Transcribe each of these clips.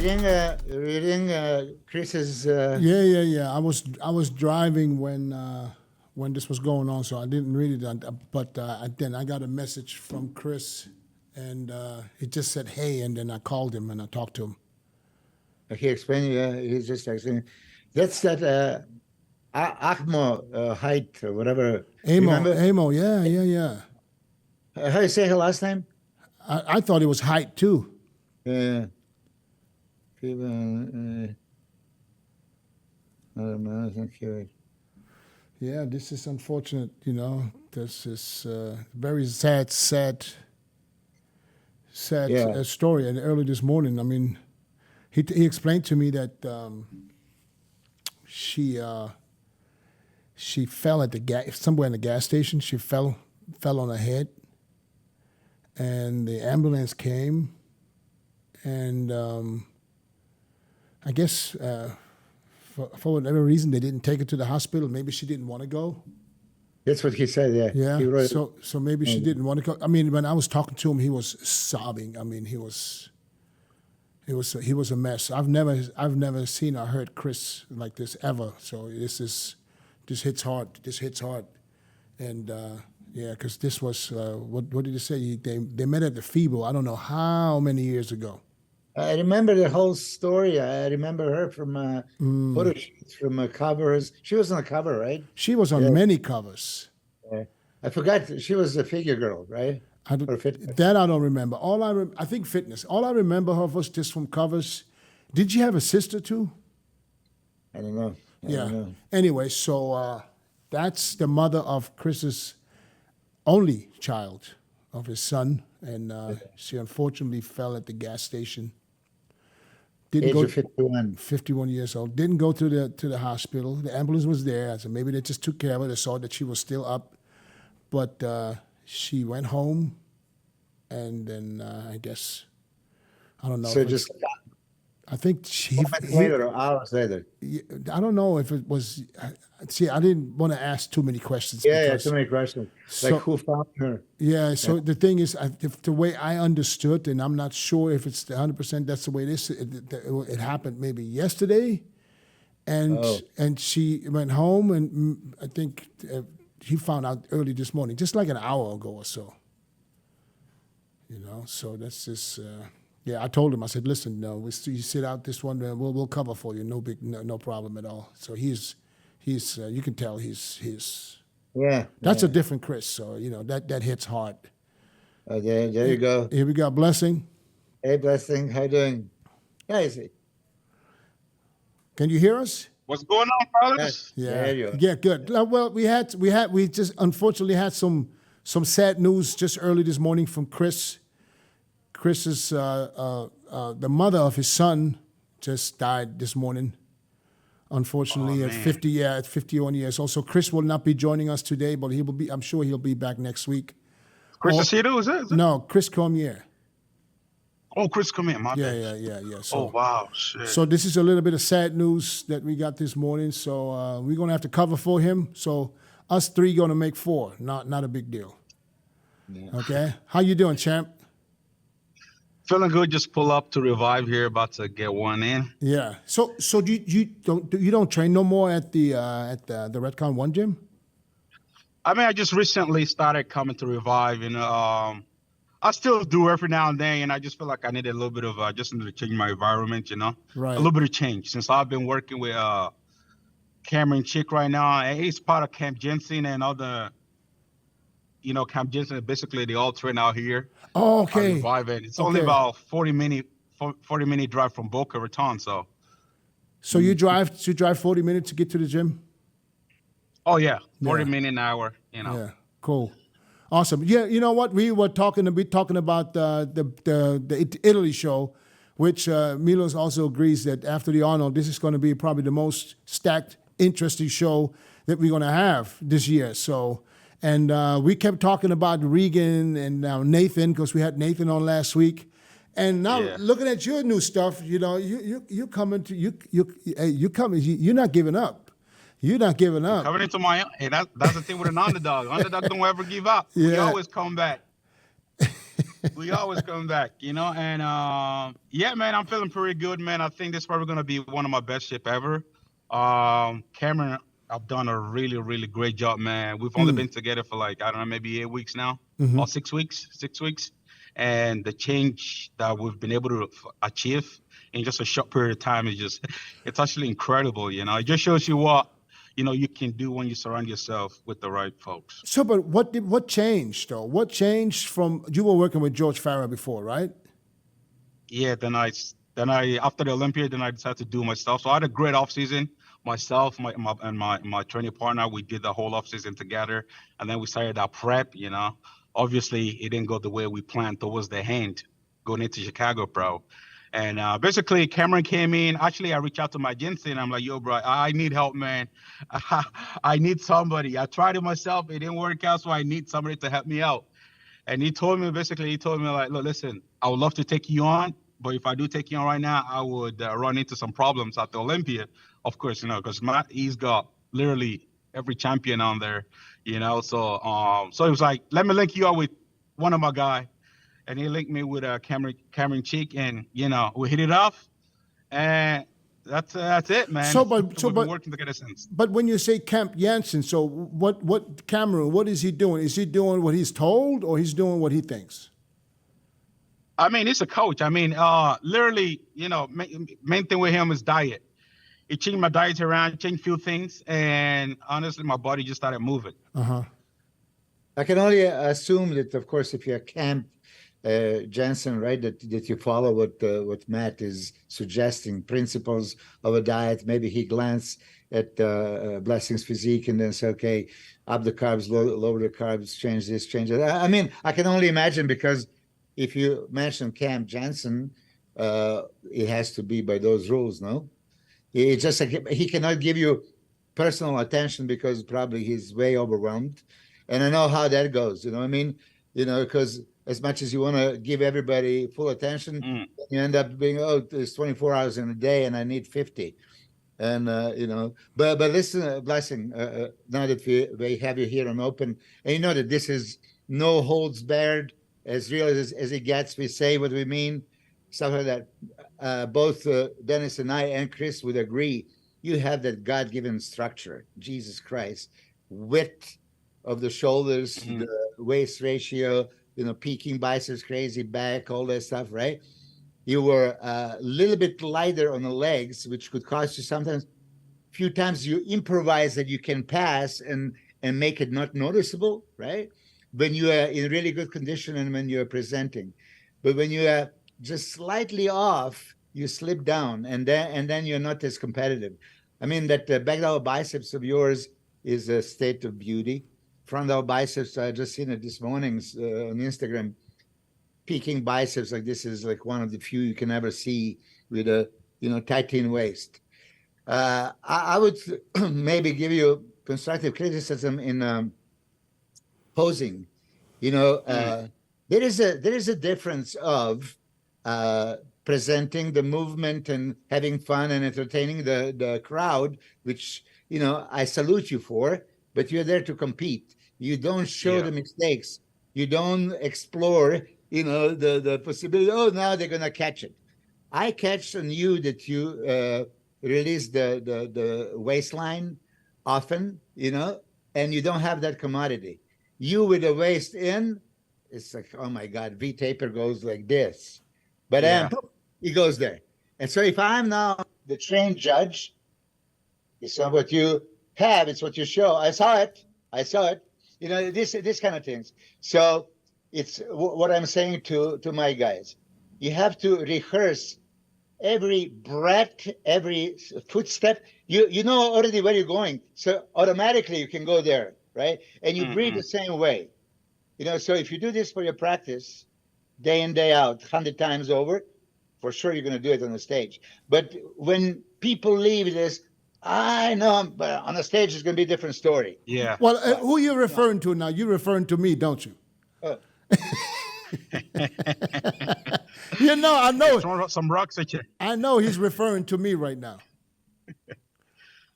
reading Chris's. Yeah. I was driving when this was going on, so I didn't read it. But then I got a message from Chris, and it just said, "Hey," and then I called him and I talked to him. He explained. He's just explaining. That's that AHMO height or whatever. AHMO. Yeah. How you say her last name? I thought it was height too. Yeah. People. I don't know. I think Yeah, this is unfortunate. This is very sad story. And early this morning, I mean, he explained to me that she fell at somewhere in the gas station. She fell on her head, and the ambulance came, and I guess for whatever reason they didn't take her to the hospital. Maybe she didn't want to go. That's what he said. Yeah. Yeah. So maybe she didn't want to go. I mean, when I was talking to him, he was sobbing. I mean, he was a mess. I've never seen or heard Chris like this ever. So this hits hard. And yeah, because this was what did he say? They met at the FIBO. I don't know how many years ago. I remember the whole story. I remember her from photo shoots, from covers. She was on the cover, right? She was on many covers. I forgot she was a figure girl, right? That I don't remember. I think fitness. All I remember her was just from covers. Did she have a sister too? I don't know. I Yeah. don't know. Anyway, so that's the mother of Chris's only child, of his son, and she unfortunately fell at the gas station. Age of 51. 51 years old. Didn't go to the hospital. The ambulance was there. I said maybe they just took care of her. They saw that she was still up, but she went home, and then I guess I don't know. So just I think she. moments later or hours later. I don't know if it was. See, I didn't want to ask too many questions. Yeah, too many questions. Like who found her? Yeah, so the thing is, if the way I understood, and I'm not sure if it's 100% that's the way it is, it happened maybe yesterday, and she went home, and I think he found out early this morning, just like an hour ago or so. So that's just, I told him, I said, listen, no, you sit out this one, we'll cover for you, no problem at all. So he's you can tell he's that's a different Chris. So that hits hard. There you go. Here we go, Blessing. Hey, Blessing, how you doing? Yeah, I see. Can you hear us? What's going on, brothers? Yeah, good. Well, we just unfortunately had some sad news just early this morning from Chris. Chris's the mother of his son just died this morning. Unfortunately, at 51 years old. So Chris will not be joining us today, but I'm sure he'll be back next week. Chris Aceto, is it? No, Chris Cormier. Oh, Chris Cormier, my bad. Yeah. So, oh, wow, shit. So this is a little bit of sad news that we got this morning. So we're going to have to cover for him. So us three going to make four. Not a big deal. Yeah. Okay? How you doing, champ? Feeling good. Just pull up to Revive here. About to get one in. Yeah. So you don't train no more at the Redcon One gym? I mean, I just recently started coming to Revive, and I still do every now and then. And I just feel like I need a little bit of just need to change my environment, Right. A little bit of change since I've been working with Cameron Chick right now, and he's part of Camp JENSON and other. Camp JENSON, basically they all train out here. Oh, okay. Revive, and it's only about 40-minute drive from Boca Raton. So you drive 40 minutes to get to the gym? Oh yeah, 40-minute an hour. Yeah, cool, awesome. Yeah, you know what? We were talking about the Italy show, which Milos also agrees that after the Arnold, this is going to be probably the most stacked, interesting show that we're going to have this year. So. And we kept talking about Regan and now Nathan, because we had Nathan on last week. And now looking at your new stuff, you're coming to you're not giving up. You're not giving up. Coming into my that's the thing with an underdog. Underdog don't ever give up. We always come back. We always come back, and yeah, man, I'm feeling pretty good, man. I think this is probably gonna be one of my best ship ever. Cameron, I've done a really, really great job, man. We've only been together for like, I don't know, maybe 8 weeks now, or 6 weeks, 6 weeks. And the change that we've been able to achieve in just a short period of time is just, it's actually incredible, It just shows you what, you can do when you surround yourself with the right folks. So, but what changed though? What changed from you were working with George Farah before, right? Yeah, then I after the Olympia, then I decided to do myself. So I had a great off season. Myself, my training partner, we did the whole off season together, and then we started our prep. Obviously it didn't go the way we planned towards the end going into Chicago, bro. And basically, Cameron came in. Actually, I reached out to my JENSON. I'm like, yo, bro, I need help, man. I need somebody. I tried it myself. It didn't work out, so I need somebody to help me out. And he told me, like, look, listen, I would love to take you on, but if I do take you on right now, I would run into some problems at the Olympia, of course, because he's got literally every champion on there, So he was like, let me link you up with one of my guys. And he linked me with Cameron Cheek, and we hit it off, and that's it, man. We've been working together since. But when you say Camp JENSON, so what Cameron? What is he doing? Is he doing what he's told, or he's doing what he thinks? I mean, he's a coach. I mean, literally, main thing with him is diet. He changed my diet around, changed a few things, and honestly, my body just started moving. I can only assume that, of course, if you're Camp JENSON, right, that you follow what Matt is suggesting, principles of a diet. Maybe he glanced at Blessings Physique and then say, okay, up the carbs, lower the carbs, change this, change that. I mean, I can only imagine, because if you mention Camp JENSON, it has to be by those rules, no? It's just like he cannot give you personal attention because probably he's way overwhelmed. And I know how that goes, you know what I mean? Because as much as you want to give everybody full attention, you end up being, there's 24 hours in a day and I need 50. And, but listen, Blessing, now that we have you here on open, and you know that this is no holds barred, as real as it gets, we say what we mean, stuff like that. Both Dennis and I and Chris would agree, you have that God-given structure, Jesus Christ, width of the shoulders, the waist ratio, peaking biceps, crazy back, all that stuff, right? You were a little bit lighter on the legs, which could cost you sometimes. A few times you improvise that you can pass and make it not noticeable, right? When you are in really good condition and when you're presenting. But when you are just slightly off, you slip down, and then you're not as competitive. I mean, that back double biceps of yours is a state of beauty. Front double biceps, I just seen it this morning on Instagram. Peaking biceps like this is like one of the few you can ever see with a tight in waist. I would maybe give you constructive criticism in posing. There is a difference of presenting the movement and having fun and entertaining the crowd, which I salute you for. But you're there to compete. You don't show the mistakes. You don't explore, the possibility. Oh, now they're gonna catch it. I catch on you that you release the waistline often, and you don't have that commodity. You with the waist in, it's like, oh my God, V taper goes like this, but then he goes there. And so if I'm now the trained judge, it's not what you have, it's what you show. I saw it. This kind of things. So it's what I'm saying to my guys. You have to rehearse every breath, every footstep. You know already where you're going, so automatically you can go there, right? And you breathe the same way. So if you do this for your practice, day in, day out, 100 times over, for sure you're going to do it on the stage. But when people leave this, I know, but on the stage it's going to be a different story. Yeah. Well, who are you referring to now? You're referring to me, don't you? I know. Throw some rocks at you. I know he's referring to me right now.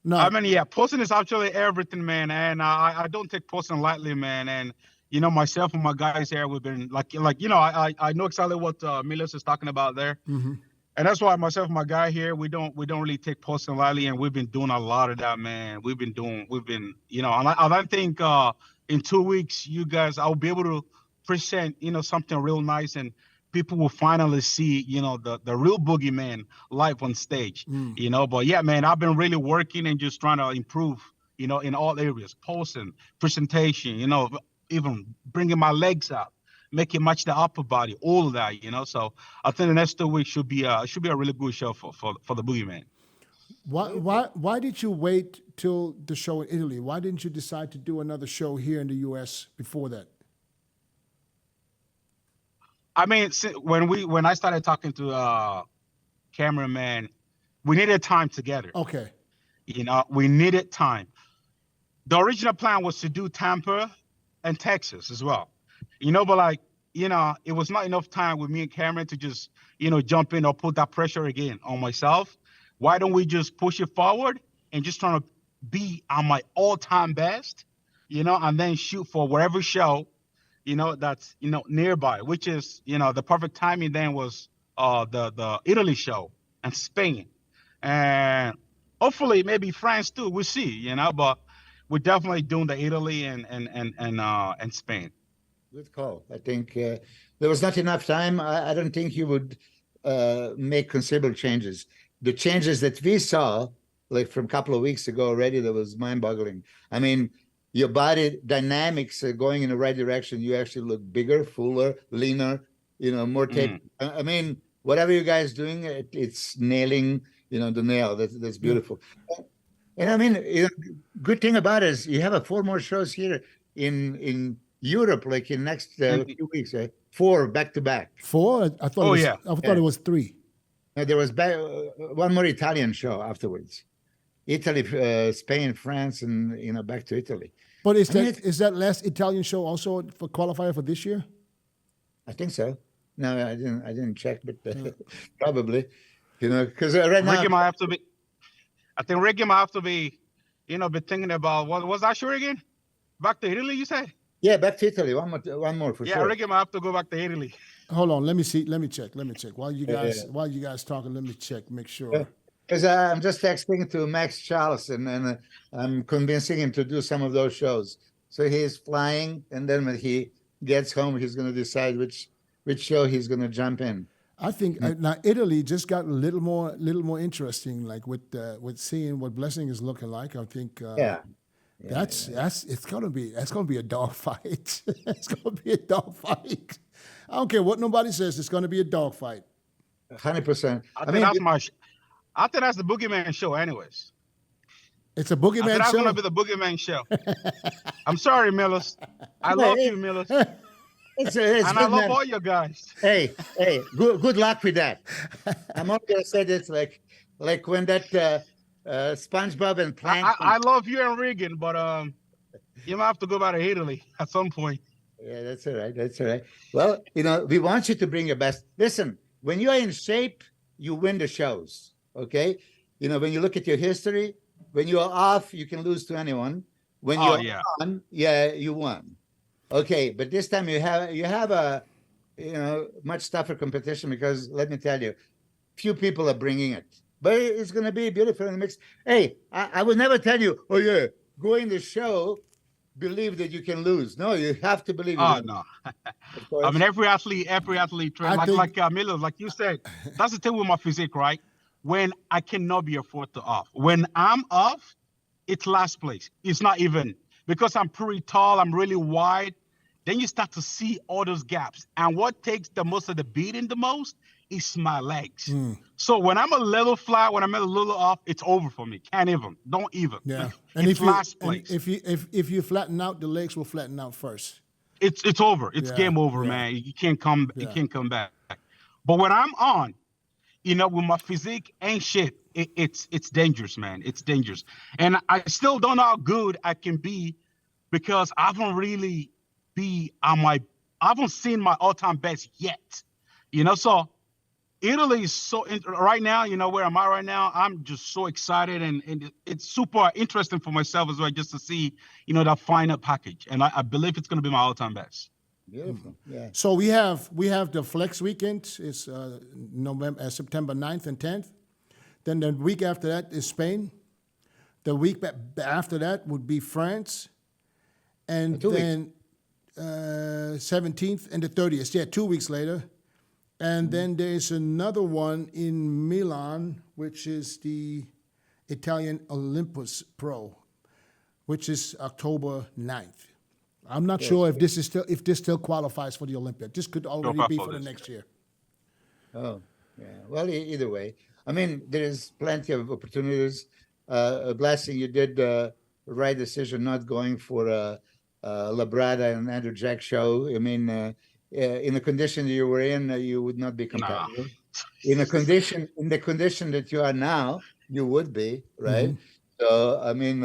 No, I mean, posting is actually everything, man, and I don't take posting lightly, man. And you know, myself and my guys here, we've been like you know, I know exactly what Milos is talking about there. And that's why myself and my guy here, we don't really take posting lightly, and we've been doing a lot of that, man. We've been, you know, and I think in 2 weeks, you guys, I'll be able to present, you know, something real nice, and people will finally see, you know, the real boogeyman live on stage, you know. But yeah, man, I've been really working and just trying to improve, you know, in all areas, posting, presentation, you know, even bringing my legs out, make it match the upper body, all of that, you know. So I think the next 2 weeks should be a really good show for the boogeyman. Why did you wait till the show in Italy? Why didn't you decide to do another show here in the U.S. before that? I mean, when I started talking to cameraman, we needed time together. Okay. You know, we needed time. The original plan was to do Tampa and Texas as well. You know, but like, you know, it was not enough time with me and Cameron to just, you know, jump in or put that pressure again on myself. Why don't we just push it forward and just try to be on my all-time best, you know, and then shoot for whatever show, you know, that's, you know, nearby, which is, you know, the perfect timing then was the Italy show and Spain. And hopefully maybe France too, we'll see, you know, but we're definitely doing the Italy and Spain. Good call. I think there was not enough time. I don't think you would make considerable changes. The changes that we saw, like from a couple of weeks ago already, that was mind-boggling. I mean, your body dynamics are going in the right direction. You actually look bigger, fuller, leaner, you know, more tape. I mean, whatever you guys doing, it's nailing, you know, the nail. That's beautiful. And I mean, you know, good thing about it is you have 4 more shows here in Europe, like in next few weeks, right? 4 back to back. 4? I thought. I thought it was 3. No, there was one more Italian show afterwards. Italy, Spain, France, and, you know, back to Italy. But is that last Italian show also for qualifier for this year? I think so. No, I didn't check, but probably, you know, because right now Ricky might have to be. I think Ricky might have to be, you know, be thinking about what was that show again? Back to Italy, you said? Yeah, back to Italy. One more for sure. Yeah, Ricky might have to go back to Italy. Hold on, let me see. Let me check. While you guys talking, let me check. Make sure. Because I'm just texting to Max Charles, and I'm convincing him to do some of those shows. So he's flying, and then when he gets home, he's going to decide which show he's going to jump in. I think now Italy just got a little more interesting, like with seeing what Blessing is looking like. I think it's gonna be a dog fight. It's gonna be a dog fight. I don't care what nobody says. It's gonna be a dog fight. 100%. I think that's the Boogeyman show, anyways. It's a Boogeyman show. That's gonna be the Boogeyman show. I'm sorry, Milos. I love you, Milos. It's and I love man. all you guys. Hey, good luck with that. I'm only gonna say this, like when that SpongeBob and Plankton. I love you and Regan, but you might have to go back to Italy at some point. Yeah, that's all right. That's all right. Well, you know, we want you to bring your best. Listen, when you're in shape, you win the shows. Okay, you know, when you look at your history, when you're off, you can lose to anyone. When you're on, you won. Okay, but this time you have a, you know, much tougher competition, because let me tell you, few people are bringing it, but it's going to be beautiful in the mix. Hey, I would never tell you, oh yeah, go in the show, believe that you can lose. No, you have to believe. Oh no, I mean every athlete, like Miller, like you said, that's the thing with my physique, right? When I cannot be afforded to off. When I'm off, it's last place. It's not even. Because I'm pretty tall, I'm really wide, then you start to see all those gaps. And what takes the most of the beating the most is my legs. So when I'm a little flat, when I'm a little off, it's over for me. Can't even. Don't even. Yeah. And it's last place. If you flatten out, the legs will flatten out first. It's over. It's game over, man. You can't come back. But when I'm on, you know, with my physique and shit, it's dangerous, man. It's dangerous. And I still don't know how good I can be, because I haven't really I haven't seen my all-time best yet. You know, so Italy is so right now, you know where I'm at right now. I'm just so excited, and it's super interesting for myself as well, just to see, you know, that final package. And I believe it's going to be my all-time best. Beautiful. Yeah. So we have the Flex weekend. It's September 9th and 10th. Then the week after that is Spain. The week after that would be France. And 2 weeks. then 17th and the 30th. Yeah, 2 weeks later. And then there's another one in Milan, which is the Italian Olympus Pro, which is October 9th. I'm not sure if this still qualifies for the Olympia. This could already be for the next year. Oh, yeah. Well, either way, I mean, there is plenty of opportunities. A blessing you did the right decision not going for Labrada and Andrew Jack show. I mean, in the condition you were in, you would not be competitive. In the condition that you are now, you would be, right? So I mean,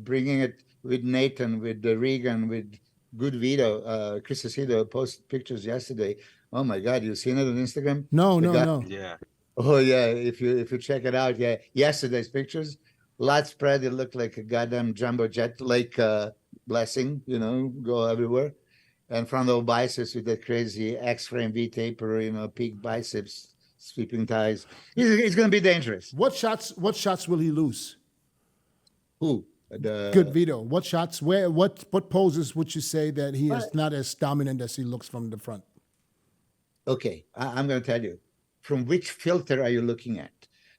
bringing it with Nathan, with Regan, with good Vito. Chris Acedo posted pictures yesterday. Oh my God, you seen it on Instagram? No. Yeah. Oh yeah, if you check it out, yeah. Yesterday's pictures, lot spread. It looked like a goddamn jumbo jet, like blessing, you know, go everywhere. And frontal biceps with that crazy X-frame V-taper, you know, peak biceps, sweeping thighs. It's going to be dangerous. What shots will he lose? Who? Good Vito. What shots? What poses would you say that he is not as dominant as he looks from the front? Okay, I'm going to tell you. From which filter are you looking at?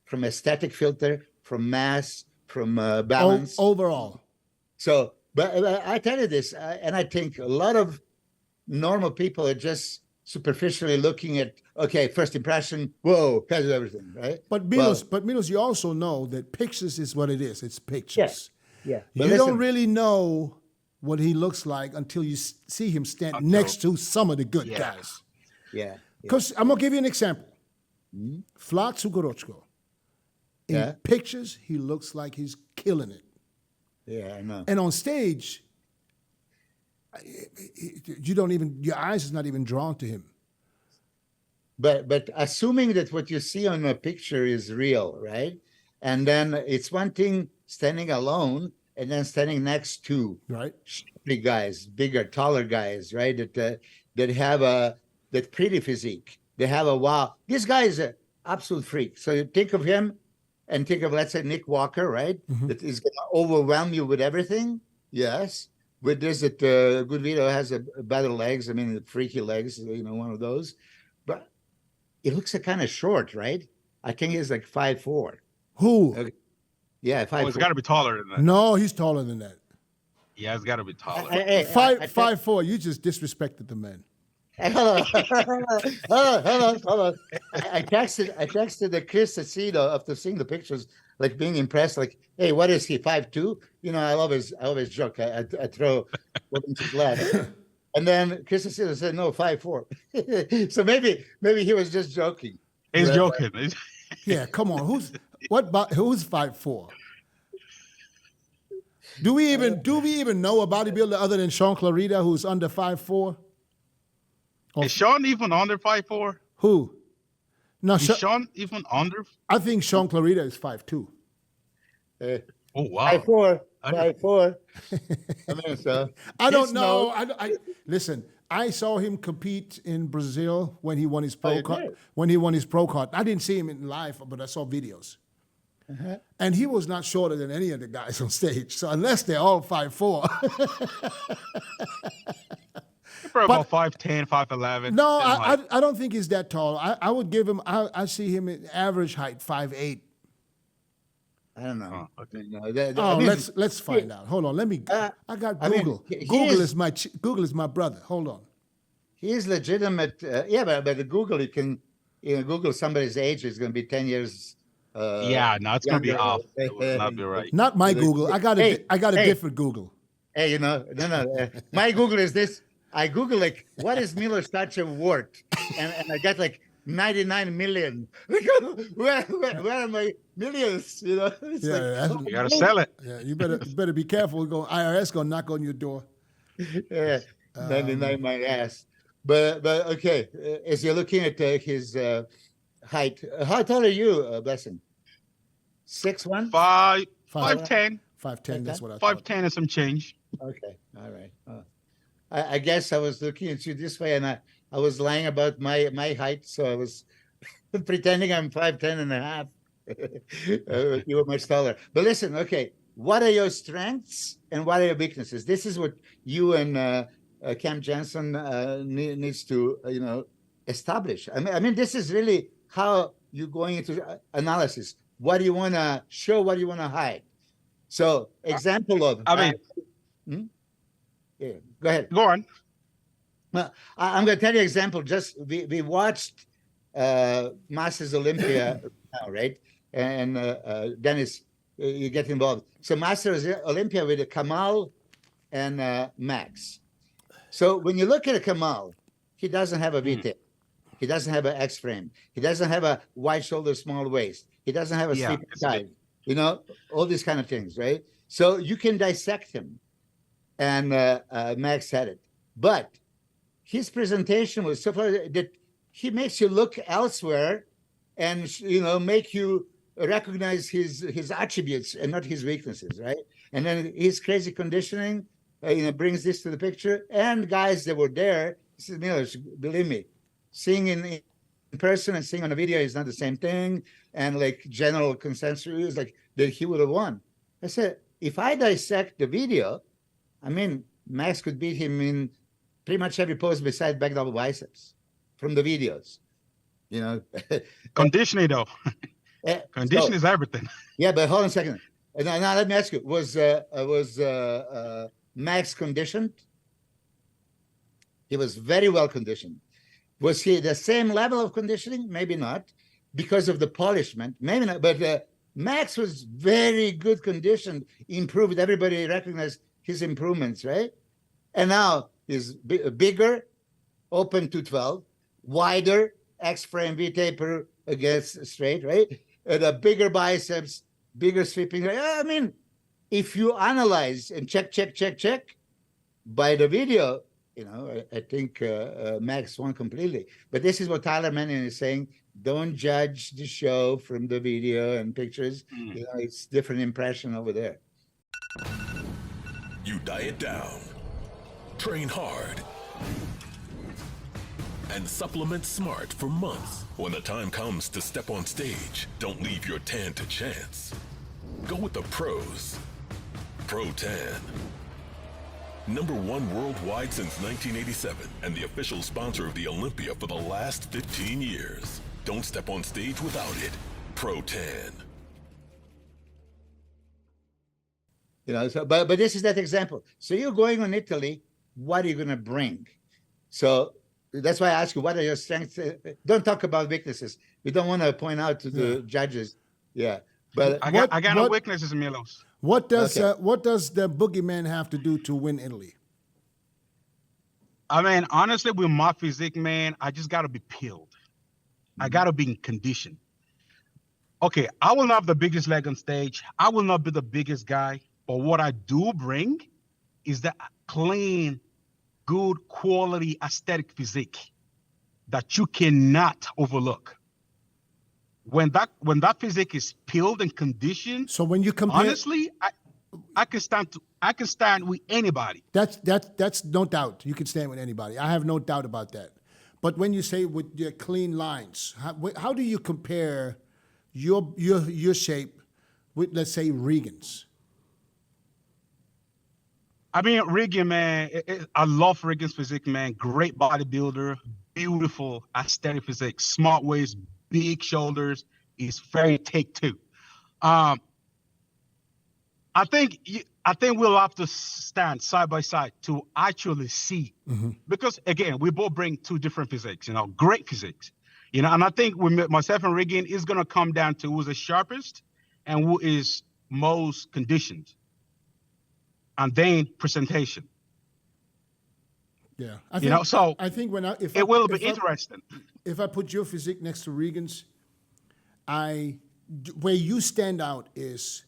From a static filter, from mass, from balance? Overall. So, but I tell you this, and I think a lot of normal people are just superficially looking at, okay, first impression, whoa, has everything, right? But Milos, you also know that pictures is what it is. It's pictures. Yeah. You don't really know what he looks like until you see him stand next to some of the good guys. Yeah. Because I'm going to give you an example. Vlad Sukorochko. In pictures, he looks like he's killing it. Yeah, I know. And on stage, your eyes is not even drawn to him. But assuming that what you see on a picture is real, right? And then it's one thing standing alone and then standing next to big guys, bigger, taller guys, right? That have that pretty physique. They have a wow. This guy is an absolute freak. So you think of him and think of, let's say, Nick Walker, right? That is going to overwhelm you with everything. Yes. With this, that Good Vito has a better legs. I mean, freaky legs, you know, one of those. But it looks kind of short, right? I think he's like 5'4". Who? Okay. Yeah, 5'4". Oh, it's got to be taller than that. No, he's taller than that. Yeah, it's got to be taller. 5'4". You just disrespected the man. Hold on. I texted the Chris Acedo after seeing the pictures, like being impressed, like, hey, what is he, 5'2"? You know, I always joke. I throw what into left. And then Chris Acedo said, no, 5'4". So maybe he was just joking. He's joking. Yeah, come on. Who's 5'4"? Do we even know a bodybuilder other than Sean Clarita who's under 5'4"? Is Sean even under 5'4"? Who? No, Is Sean even under? I think Sean Clarita is 5'2". Oh wow. 5'4". I mean, so I don't know. Listen. I saw him compete in Brazil when he won his pro card. When he won his pro card, I didn't see him in live, but I saw videos. And he was not shorter than any of the guys on stage. So unless they're all 5'4". Probably about 5'10", 5'11". No, I don't think he's that tall. I would give him. I see him at average height, 5'8". I don't know. Oh, okay. I mean, let's find out. Hold on. Let me. I got Google. I mean, Google is my brother. Hold on. He is legitimate. But the Google, you can Google somebody's age. It's going to be 10 years. Yeah, no, it's going to be off. It will not be right. Not my Google. I got a different Google. Hey, no. My Google is this. I Google like, what is Milos Stachev worth? And I got like 99 million. Where are my millions? You know, it's you gotta sell it. Yeah, you better be careful. IRS gonna knock on your door. Yeah, 99 my ass. But okay, as you're looking at his height. How tall are you, Blessing? 6'1"? 5'10", 5'10", that's what I thought. 5'10" and some change. Okay, all right. I guess I was looking at you this way, and I was lying about my height, so I was pretending I'm 5'10" and a half. You were much taller. But listen, okay, what are your strengths and what are your weaknesses? This is what you and Cam Jensen needs to establish. I mean, this is really how you're going into analysis. What do you want to show? What do you want to hide? So, example of. Yeah, go ahead. Go on. Well, I'm going to tell you an example. Just we watched Masters Olympia now, right? And Dennis, you get involved. So Masters Olympia with Kamal and MAXX. So when you look at a Kamal, he doesn't have a V-tip. He doesn't have an X frame. He doesn't have a wide shoulder, small waist. He doesn't have a sleeping side. All these kind of things, right? So you can dissect him. And MAXX said it. But his presentation was so far that he makes you look elsewhere and, make you recognize his attributes and not his weaknesses, right? And then his crazy conditioning, brings this to the picture. And guys that were there, he says, Milos, believe me, seeing in person and seeing on a video is not the same thing. And like general consensus is like that he would have won. I said, if I dissect the video, I mean, MAXX could beat him in pretty much every pose besides back double biceps from the videos, Conditioning, though. Conditioning is everything. Yeah, but hold on a second. Now let me ask you: was MAXX conditioned? He was very well conditioned. Was he the same level of conditioning? Maybe not, because of the polishment. Maybe not. But MAXX was very good conditioned, improved. Everybody recognized his improvements, right? And now he's bigger, open to 12, wider, X frame V taper against straight, right? And a bigger biceps, bigger sweeping. I mean, if you analyze and check by the video, I think MAXX won completely. But this is what Tyler Manning is saying. Don't judge the show from the video and pictures. It's different impression over there. You diet down, train hard, and supplement smart for months. When the time comes to step on stage, don't leave your tan to chance. Go with the pros. Pro Tan. #1 worldwide since 1987 and the official sponsor of the Olympia for the last 15 years. Don't step on stage without it. Pro Tan. But this is that example. So you're going on Italy, what are you going to bring? So that's why I ask you, what are your strengths? Don't talk about weaknesses. We don't want to point out to the judges. Yeah. But I got no weaknesses, Milos. What does the boogeyman have to do to win Italy? I mean, honestly, with my physique, man, I just got to be peeled. I got to be in condition. Okay, I will not have the biggest leg on stage. I will not be the biggest guy. But what I do bring is that clean, good quality aesthetic physique that you cannot overlook. When that physique is peeled and conditioned, so when you compare, honestly, I can stand with anybody. That's no doubt. You can stand with anybody. I have no doubt about that. But when you say with your clean lines, how do you compare your shape with, let's say, Regan's? I mean, Regan, man, I love Regan's physique, man. Great bodybuilder, beautiful aesthetic physique, smart waist, big shoulders. Is very take two. I think we'll have to stand side by side to actually see, because again, we both bring two different physiques, great physiques, and I think with myself and Regan is gonna come down to who's the sharpest and who is most conditioned, and then presentation. Yeah, I think it will be interesting. If I put your physique next to Regan's, where you stand out is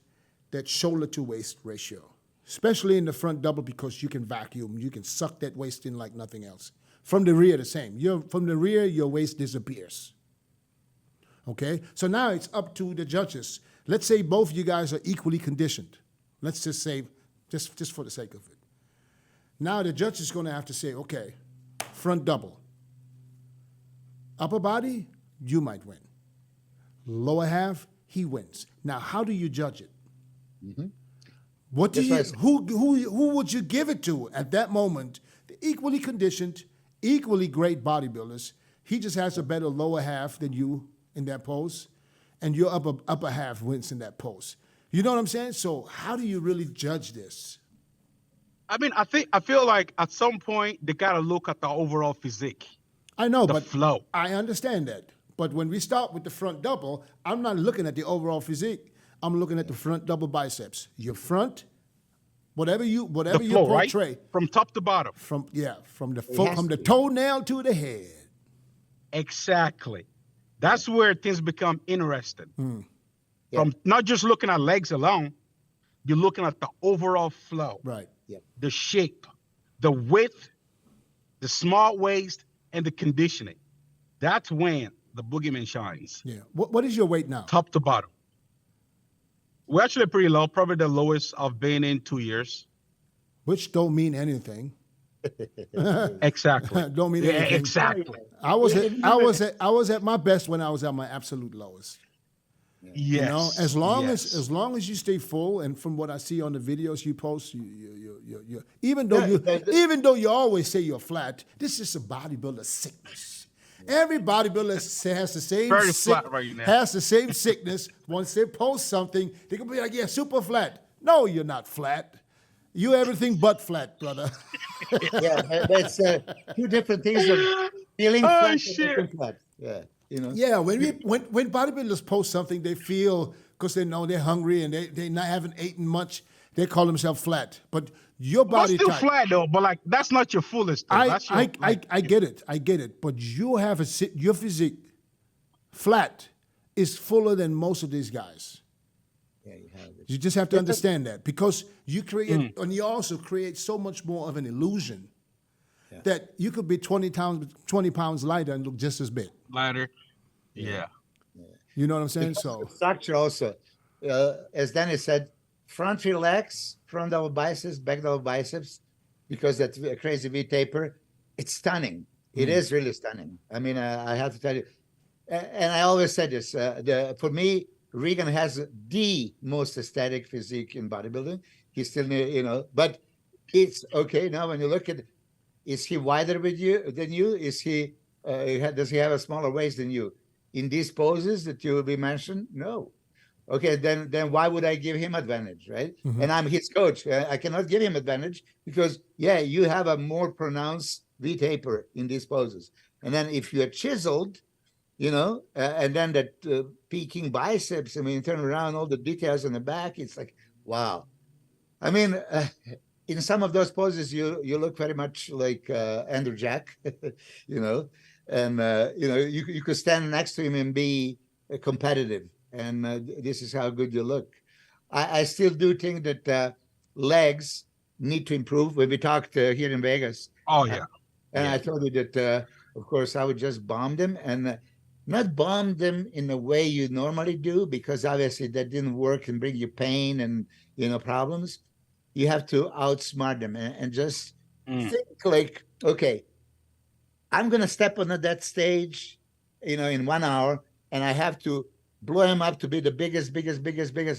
that shoulder to waist ratio, especially in the front double, because you can vacuum, you can suck that waist in like nothing else. From the rear, the same. From the rear, your waist disappears. Okay, so now it's up to the judges. Let's say both of you guys are equally conditioned. Let's just say, just for the sake of it. Now the judge is going to have to say, okay, front double. Upper body, you might win. Lower half, he wins. Now, how do you judge it? What do you? Who would you give it to at that moment? The equally conditioned, equally great bodybuilders. He just has a better lower half than you in that pose, and your upper half wins in that pose. You know what I'm saying? So how do you really judge this? I mean, I feel like at some point they gotta look at the overall physique. I know, The but flow. I understand that. But when we start with the front double, I'm not looking at the overall physique. I'm looking at the front double biceps. Your front, whatever you The flow, portray, right? From top to bottom. from the has from the to. toenail to the head. Exactly. That's where things become interesting. Yeah. From not just looking at legs alone, you're looking at the overall flow, Right. the shape, the width, the small waist, and the conditioning. That's when the boogeyman shines, Yeah. What is your weight now? top to bottom. We're actually pretty low, probably the lowest I've been in 2 years. Which don't mean anything. Exactly. Don't mean Yeah, anything. exactly. I was at my best when I was at my absolute lowest. Yes. You know, as long yes. as long as you stay full, and from what I see on the videos you post, you even though you always say you're flat, this is a bodybuilder sickness. Every bodybuilder has the same Very flat right now. has the same sickness. Once they post something, they can be like, "Yeah, super flat." No, you're not flat. You everything but flat, brother. Yeah, that's two different things of feeling Oh, flat and shit. looking flat. Yeah, you know. Yeah, when bodybuilders post something, they feel because they know they're hungry and they not haven't eaten much, they call themselves flat. But your But body still type, flat though, but like that's not your fullest. Though. That's your, I get it. But you have your physique flat is fuller than most of these guys. Yeah, you have it. You just have to understand that because you create and you also create so much more of an illusion that you could be 20 pounds lighter and look just as big. ladder. Yeah. You know what I'm saying? So Structure also, as Dennis said, front relax, front double biceps, back double biceps, because that crazy V taper, it's stunning. It is really stunning. I mean, I have to tell you, and I always said this, for me, Regan has the most aesthetic physique in bodybuilding. He's still, you know, but it's okay. Now, when you look at, is he wider than you? Is he, does he have a smaller waist than you? In these poses that you will be mentioned? No. Okay, then why would I give him advantage, right? And I'm his coach. I cannot give him advantage because, yeah, you have a more pronounced V taper in these poses. And then if you're chiseled, you know, and then that peaking biceps, I mean, turn around, all the details in the back, it's like, wow. I mean, in some of those poses, you look very much like Andrew Jack, you know, and, you know, you could stand next to him and be competitive. And this is how good you look. I still do think that legs need to improve. When we talked here in Vegas. Oh yeah. And I told you that, of course, I would just bomb them and not bomb them in the way you normally do, because obviously that didn't work and bring you pain and, you know, problems. You have to outsmart them and just think like, okay, I'm going to step on that stage, you know, in 1 hour, and I have to blow him up to be the biggest,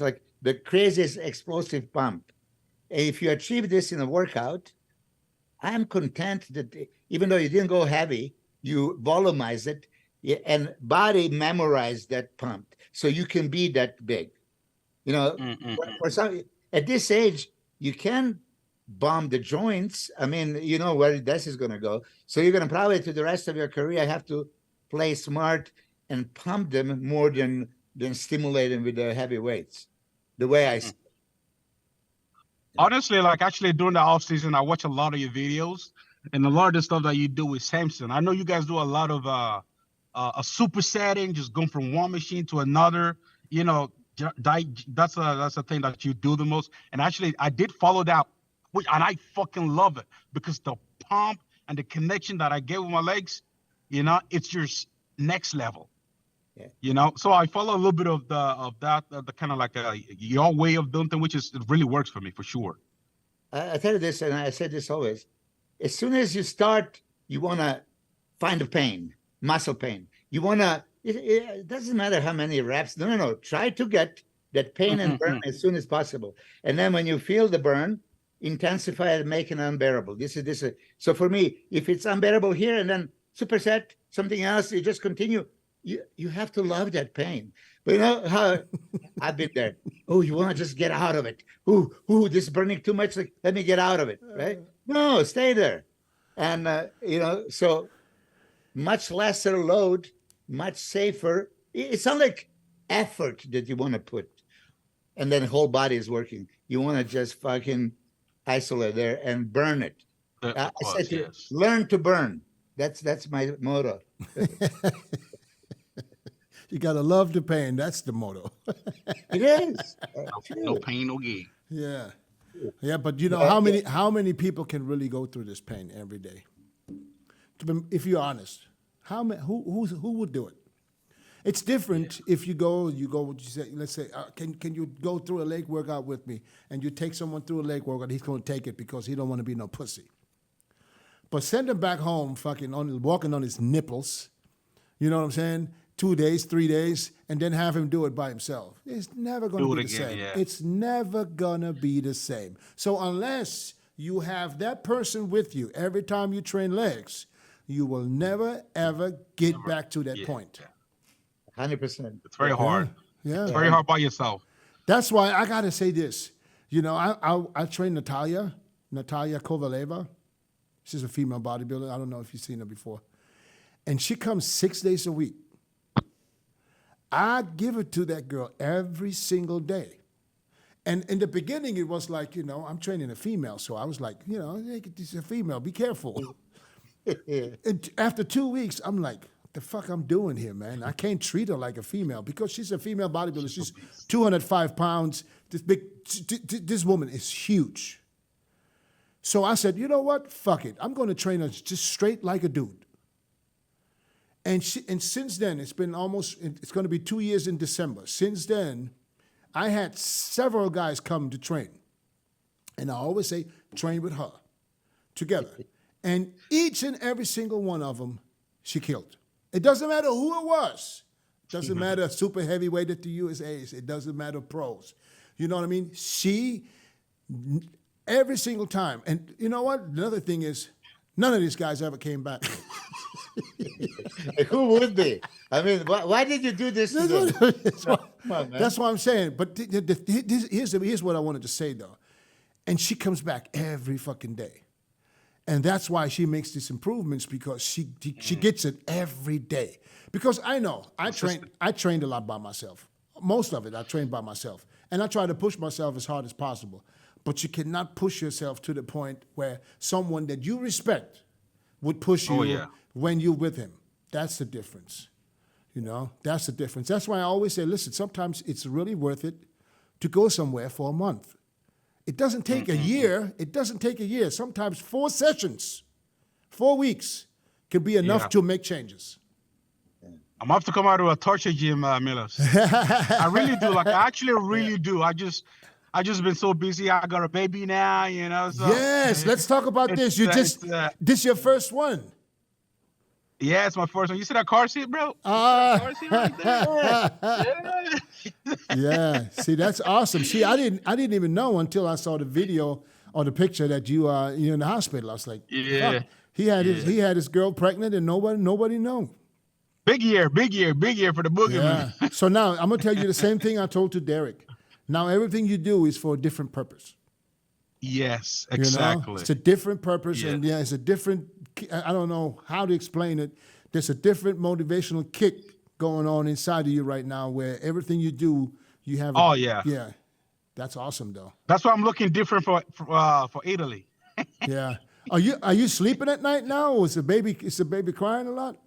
like the craziest explosive pump. And if you achieve this in a workout, I'm content that even though you didn't go heavy, you volumize it and body memorize that pump so you can be that big. You know, for some, at this age, you can bomb the joints. I mean, you know where this is going to go. So you're going to probably, to the rest of your career, have to play smart and pump them more than stimulate them with the heavy weights. The way I see it. Honestly, like actually during the off season, I watch a lot of your videos and a lot of the stuff that you do with Samson. I know you guys do a lot of a supersetting, just going from one machine to another. You know, that's a thing that you do the most. And actually, I did follow that, and I fucking love it because the pump and the connection that I get with my legs, you know, it's your next level. You know, so I follow a little bit of the kind of like your way of doing things, which is, it really works for me for sure. I tell you this, and I say this always. As soon as you start, you want to find a pain, muscle pain. You want to, it doesn't matter how many reps. No. Try to get that pain and burn as soon as possible. And then when you feel the burn, intensify it, make it unbearable. This is. So for me, if it's unbearable here and then superset, something else, you just continue. You have to love that pain. But you know how I've been there. Oh, you want to just get out of it. Ooh, this is burning too much. Like, let me get out of it, right? No, stay there. And, you know, so much lesser load, much safer. It's not like effort that you want to put. And then whole body is working. You want to just fucking isolate there and burn it. I said to you, learn to burn. That's my motto. You got to love the pain. That's the motto. It is. No pain, no gain. Yeah. Yeah, but you know, how many people can really go through this pain every day? If you're honest, who would do it? It's different if you go, let's say, can you go through a leg workout with me? And you take someone through a leg workout, he's going to take it because he don't want to be no pussy. But send him back home walking on his nipples, you know what I'm saying? 2 days, 3 days, and then have him do it by himself. It's never going to be the same. Yeah. It's never going to be the same. So unless you have that person with you every time you train legs, you will never, ever get back to that point. 100%. It's very hard. Yeah. It's very hard by yourself. That's why I got to say this. You know, I train Natalia Kovaleva. She's a female bodybuilder. I don't know if you've seen her before. And she comes 6 days a week. I give it to that girl every single day. And in the beginning, it was like, you know, I'm training a female. So I was like, you know, it's a female, be careful. And after 2 weeks, I'm like, the fuck I'm doing here, man? I can't treat her like a female because she's a female bodybuilder. She's 205 pounds. This woman is huge. So I said, you know what? Fuck it. I'm going to train her just straight like a dude. And since then, it's going to be 2 years in December. Since then, I had several guys come to train. And I always say, train with her together. And each and every single one of them, she killed. It doesn't matter who it was. It doesn't matter super heavyweight at the USAs. It doesn't matter pros. You know what I mean? She, every single time. And you know what? Another thing is, none of these guys ever came back. Who would be? I mean, why did you do this to them? That's what I'm saying. But here's what I wanted to say, though. And she comes back every fucking day. And that's why she makes these improvements, because she gets it every day. Because I know, I trained a lot by myself. Most of it I trained by myself. And I try to push myself as hard as possible. But you cannot push yourself to the point where someone that you respect would push you when you're with him. That's the difference. You know, that's the difference. That's why I always say, listen, sometimes it's really worth it to go somewhere for a month. It doesn't take a year. It doesn't take a year. Sometimes 4 sessions, 4 weeks can be enough to make changes. I'm off to come out of a torture gym, Milos. I really do. Like, I actually really do. I just been so busy. I got a baby now, you know. So yes, let's talk about this. This is your first one. Yeah, it's my first one. You see that car seat, bro? Car seat right there? Yeah. See, that's awesome. See, I didn't even know until I saw the video or the picture that you're in the hospital. I was like, fuck. He had his girl pregnant and nobody knew. Big year for the boogeyman. Yeah. So now I'm gonna tell you the same thing I told to Derek. Now everything you do is for a different purpose. Yes, exactly. You know? It's a different purpose, and it's a different. I don't know how to explain it. There's a different motivational kick going on inside of you right now, where everything you do, you have. Yeah. That's awesome, though. That's why I'm looking different for Italy. Yeah. Are you sleeping at night now, or is the baby crying a lot?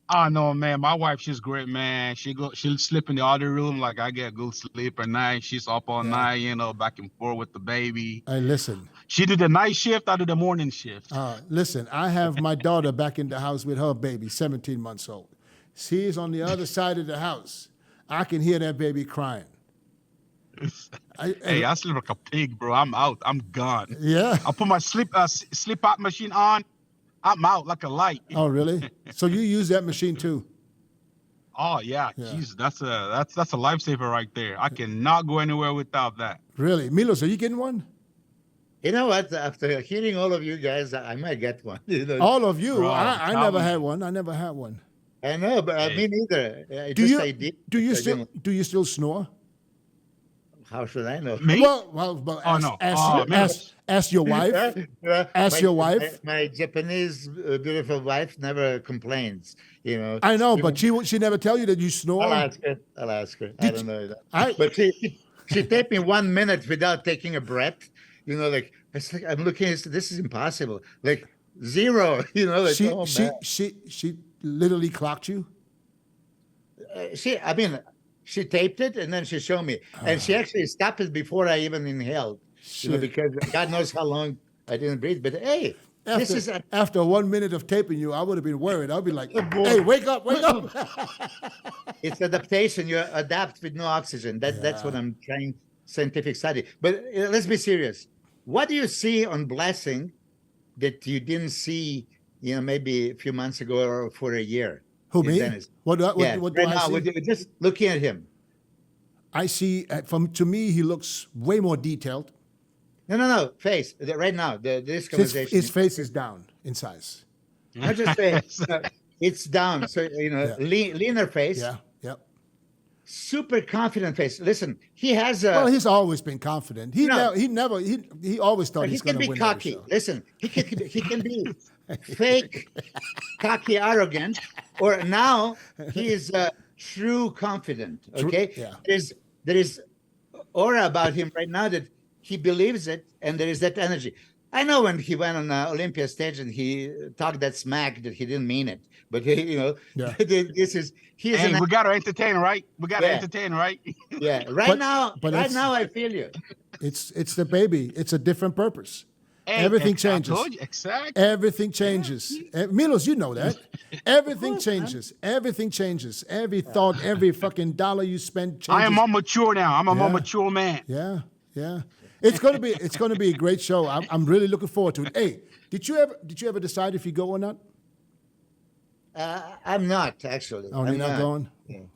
Oh no, man. My wife, she's great, man. She'll sleep in the other room. Like, I get good sleep at night. She's up all night, you know, back and forth with the baby. Hey, listen. She did the night shift, I do the morning shift. Listen, I have my daughter back in the house with her baby, 17 months old. She's on the other side of the house. I can hear that baby crying. Hey, I sleep like a pig, bro. I'm out. I'm gone. Yeah. I put my sleep out machine on. I'm out like a light. Oh, really? So you use that machine too? Oh yeah, jeez, that's a lifesaver right there. I cannot go anywhere without that. Really? Milos, are you getting one? You know what? After hearing all of you guys, I might get one. You know? All of you? Bro, I tell never me. had one. I never had one. I know, but Hey. me neither. Do you still snore? How should I know? Me? Well, Oh, no. Oh, ask your wife. Ask your wife. My Japanese beautiful wife never complains. You know. I know, Even- but she never tell you that you snore. I'll ask her. I don't know that. I- But she taped me 1 minute without taking a breath. You know, like it's like I'm looking. This is impossible. Like zero. You know, like oh, man. she literally clocked you. I mean, she taped it and then she showed me, and she actually stopped it before I even inhaled. You know, Shit. because God knows how long I didn't breathe. But hey, this is After 1 minute of taping you, I would have been worried. I'd be like, "Hey, wake up, wake up!" it's adaptation. You adapt with no oxygen. That's what I'm trying scientific study. But let's be serious. What do you see on Blessing that you didn't see, you know, maybe a few months ago or for a year? Who, in me? tennis? What do Yeah, I right now, see? just looking at him. I see. To me, he looks way more detailed. No. Face. Right now, this conversation. His face is down in size. Not just face. No, it's down. So, you know, leaner face. Yeah. Yep. Super confident face. Listen, he has a. Well, he's always been confident. He always thought he he's can going to be win. cocky. Every show. Listen, he can be fake, cocky, arrogant, or now he is true confident. Okay, yeah. There is aura about him right now that he believes it, and there is that energy. I know when he went on the Olympia stage and he talked that smack that he didn't mean it, but he, Hey, we gotta entertain, right? We gotta entertain, right? yeah. Right now, it's- now I feel you. It's the baby. It's a different purpose. Hey, Everything I changes. told you, exactly. Everything changes. Milos, you know that. Everything changes. Everything changes. Every thought, every fucking dollar you spend changes. I am more mature now. I'm a more Yeah. mature man. Yeah. It's gonna be a great show. I'm really looking forward to it. Hey, did you ever decide if you go or not? I'm not actually. Oh, I'm you're not going?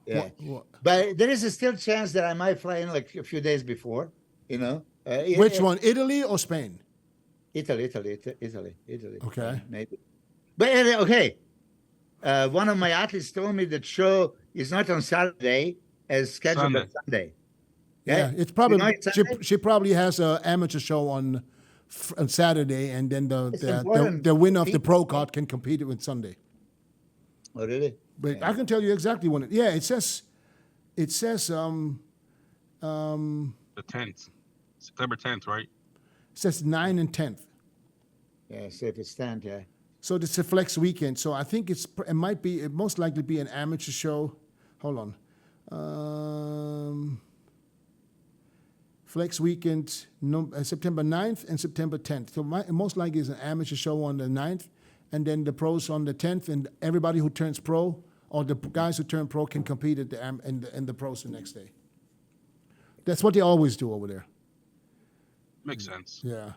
Yeah. What? But there is a still chance that I might fly in like a few days before. You know. Which one, Italy or Spain? Italy. Okay. Maybe. But okay. One of my athletes told me that show is not on Saturday as scheduled on Sunday. Yeah, it's probably You know it's Sunday? she probably has an amateur show on Saturday, and then important. the winner of the pro card can compete with Sunday. Oh, really? But I can tell you exactly when it. Yeah, it says The 10th, September 10th, right? It says 9 and 10th. Yeah, safe to stand. Yeah. So it's a flex weekend. So I think it most likely be an amateur show. Hold on. Flex weekend, September 9th and September 10th. So most likely is an amateur show on the 9th, and then the pros on the 10th, and everybody who turns pro or the guys who turn pro can compete at the pros the next day. That's what they always do over there. Makes sense. Yeah.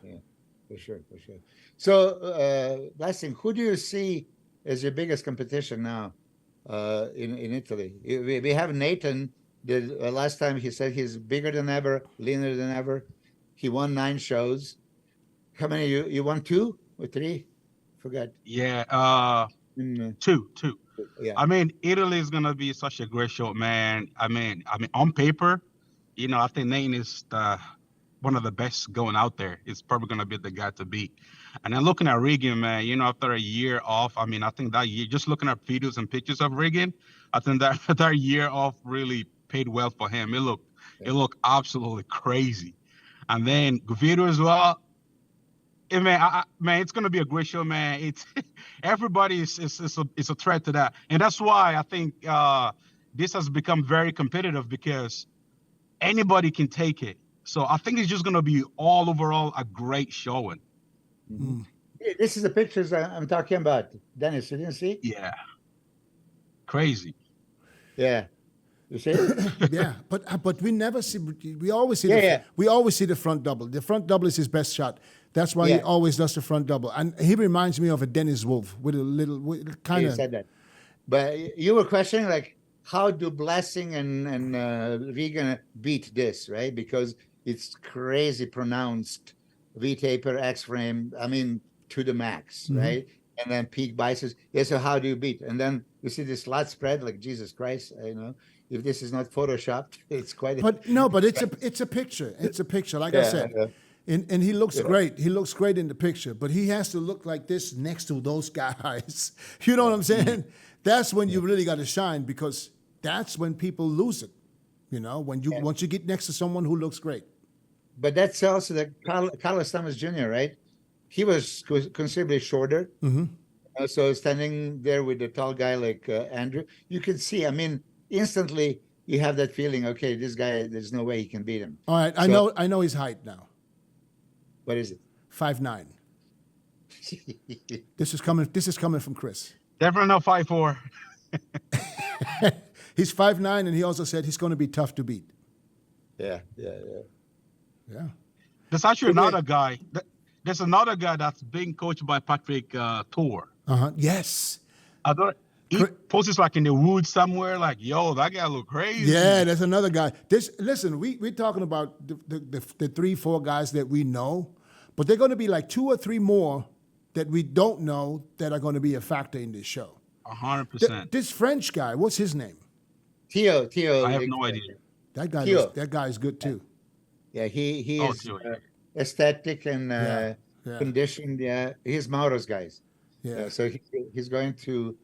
For sure. So, last thing, who do you see as your biggest competition now in Italy? We have Nathan. Last time he said he's bigger than ever, leaner than ever. He won 9 shows. How many you won? 2 or 3? Forgot. Yeah, two. Yeah. I mean, Italy is gonna be such a great show, man. I mean, on paper, you know, I think Nathan is one of the best going out there. It's probably gonna be the guy to beat. And then looking at Regan, man, you know, after a year off, I mean, I think that year, just looking at videos and pictures of Regan, I think that year off really paid well for him. It looked absolutely crazy. And then Gavito as well. And man, it's gonna be a great show, man. It's everybody is a threat to that, and that's why I think this has become very competitive because anybody can take it. So I think it's just gonna be overall a great showing. This is the pictures I'm talking about. Dennis, you didn't see? Yeah, crazy. Yeah. You see? Yeah, but we never see. We always see. Yeah. We always see the front double. The front double is his best shot. That's why he Yeah. always does the front double. And he reminds me of a Dennis Wolf with a little kind You of. said that. But you were questioning, like, how do Blessing and Regan beat this, right? Because it's crazy pronounced V-taper, X-frame, I mean, to the max, right? And then peak biceps. Yeah, so how do you beat? And then you see this lat spread, like, Jesus Christ, you know, if this is not photoshopped, it's quite... But no, but it's a picture. It's a picture, like I said. Yeah. And he looks great. He looks great in the picture, but he has to look like this next to those guys. You know what I'm saying? That's when you really got to shine, because that's when people lose it. You know, once you get next to someone who looks great. But that's also the Carlos Thomas Jr., right? He was considerably shorter. So standing there with a tall guy like Andrew, you can see, I mean, instantly you have that feeling, okay, this guy, there's no way he can beat him. All right, So- I know his height now. What is it? 5'9". This is coming from Chris. Definitely not 5'4". He's 5'9", and he also said he's going to be tough to beat. Yeah. Yeah. There's actually another guy. There's another guy that's being coached by Patrick Tor. Yes. I don't. He poses like in the woods somewhere. Like, yo, that guy look crazy. Yeah, there's another guy. Listen, we're talking about the 3-4 guys that we know, but they're going to be like 2 or 3 more that we don't know that are going to be a factor in this show. 100%. This French guy, what's his name? Theo. I have no idea. That guy. Theo. That guy is good too. Yeah, he Oh, is Theo. aesthetic and Yeah. conditioned. Yeah, he's Mauro's guys. Yeah. So he's going to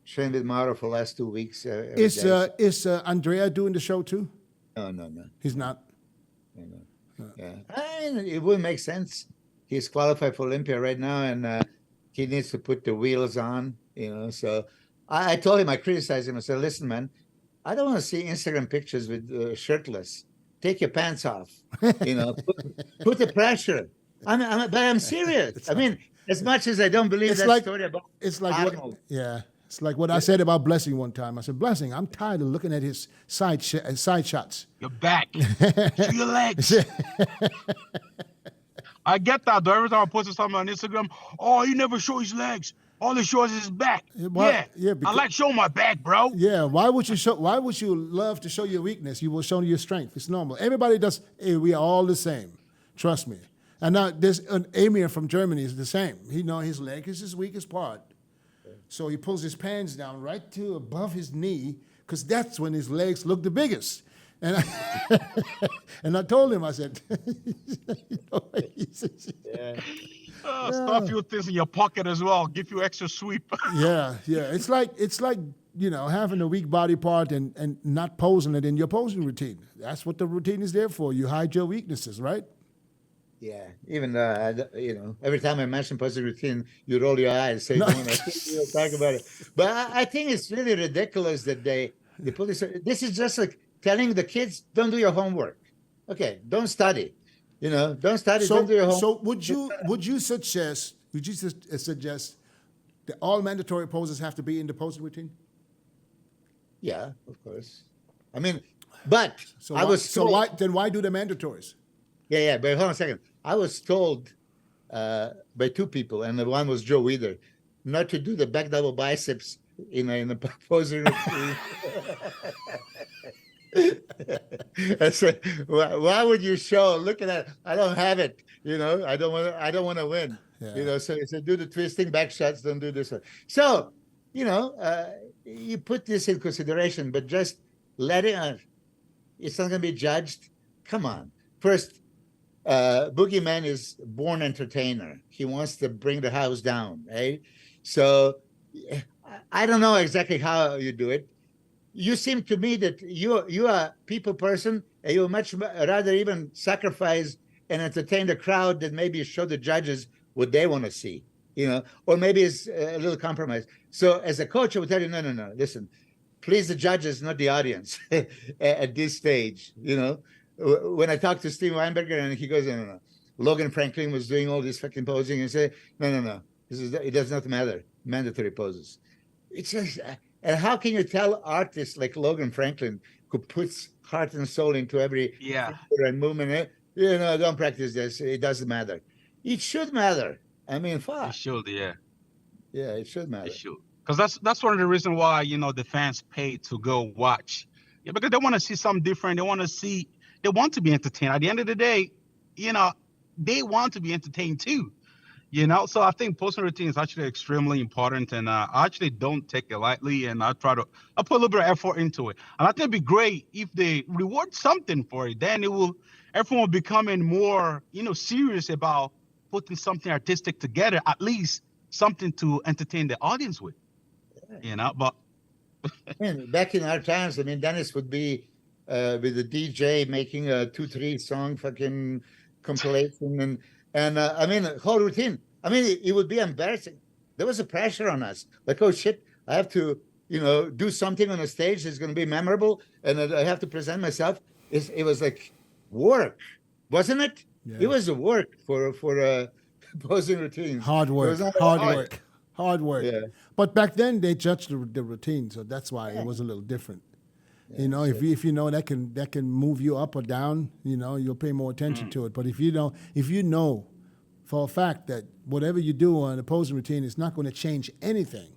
train with Mauro for the last 2 weeks. every Is day. Andrea doing the show too? No. He's not. Yeah, it would make sense. He's qualified for Olympia right now, and he needs to put the wheels on. You know, so I told him, I criticized him. I said, "Listen, man, I don't want to see Instagram pictures with shirtless. Take your pants off. You know, put the pressure. But I'm serious. I mean, as much as I don't believe It's that like- story about It's like Arnold. it's like what I said about Blessing one time. I said, Blessing, I'm tired of looking at his side shots. Your back. Show your legs. I get that though. Every time I post something on Instagram, oh, he never show his legs. All he shows is his back. Why- yeah, I because- like showing my back, bro. Yeah, why would you love to show your weakness? You will show your strength. It's normal. Everybody does. Hey, we are all the same. Trust me. And now this Amir from Germany is the same. He know his leg is his weakest part. So he pulls his pants down right to above his knee, because that's when his legs look the biggest. And I told him, I said, Stuff a few things in your pocket as well. Give you extra sweep. yeah. It's like having a weak body part and not posing it in your posing routine. That's what the routine is there for. You hide your weaknesses, right? Yeah, even though, every time I mention posing routine, you roll your eyes, say, no. Talk about it. But I think it's really ridiculous that they put this. This is just like telling the kids, don't do your homework. Okay, don't study. Don't study, don't do your homework. So would you suggest that all mandatory poses have to be in the posing routine? Yeah, of course. I mean, but So I was told, why do the mandatories? Yeah, but hold on a second. I was told by 2 people, and the one was Joe Weider, not to do the back double biceps in a posing routine. I said, why would you show? Look at that. I don't have it. I don't want to win. Yeah. So do the twisting back shots, don't do this one. So, you put this in consideration, but just let it it's not going to be judged. Come on. First, Boogeyman is born entertainer. He wants to bring the house down, right? So I don't know exactly how you do it. You seem to me that you are a people person, and you would much rather even sacrifice and entertain the crowd than maybe show the judges what they want to see, or maybe it's a little compromise. So as a coach, I would tell you, no, listen, please the judges, not the audience at this stage, When I talked to Steve Weinberger and he goes, no. Logan Franklin was doing all this fucking posing and say, no. It does not matter. Mandatory poses. It's just, And how can you tell artists like Logan Franklin, who puts heart and soul into every figure and movement, don't practice this, it doesn't matter. It should matter. I mean, fuck. It should, yeah. Yeah, it should matter. It should. Because that's one of the reasons why, the fans pay to go watch. Yeah, because they want to see something different. They want to be entertained. At the end of the day, they want to be entertained too. So I think posting routine is actually extremely important, and I actually don't take it lightly, and I put a little bit of effort into it. And I think it'd be great if they reward something for it. Then everyone will becoming more, serious about putting something artistic together, at least something to entertain the audience with. But back in our times, I mean, Dennis would be with a DJ making a 2-3 song fucking compilation, and I mean, whole routine. I mean, it would be embarrassing. There was a pressure on us, like, oh shit, I have to, do something on a stage that's going to be memorable, and I have to present myself. It was like work, wasn't it? Yeah. It was a work for posing routines. Hard work. Yeah. But back then they judged the routine, so that's why it was a little different. Yeah, if you know that can move you up or down, you'll pay more attention to it. But if you know for a fact that whatever you do on a posing routine is not going to change anything,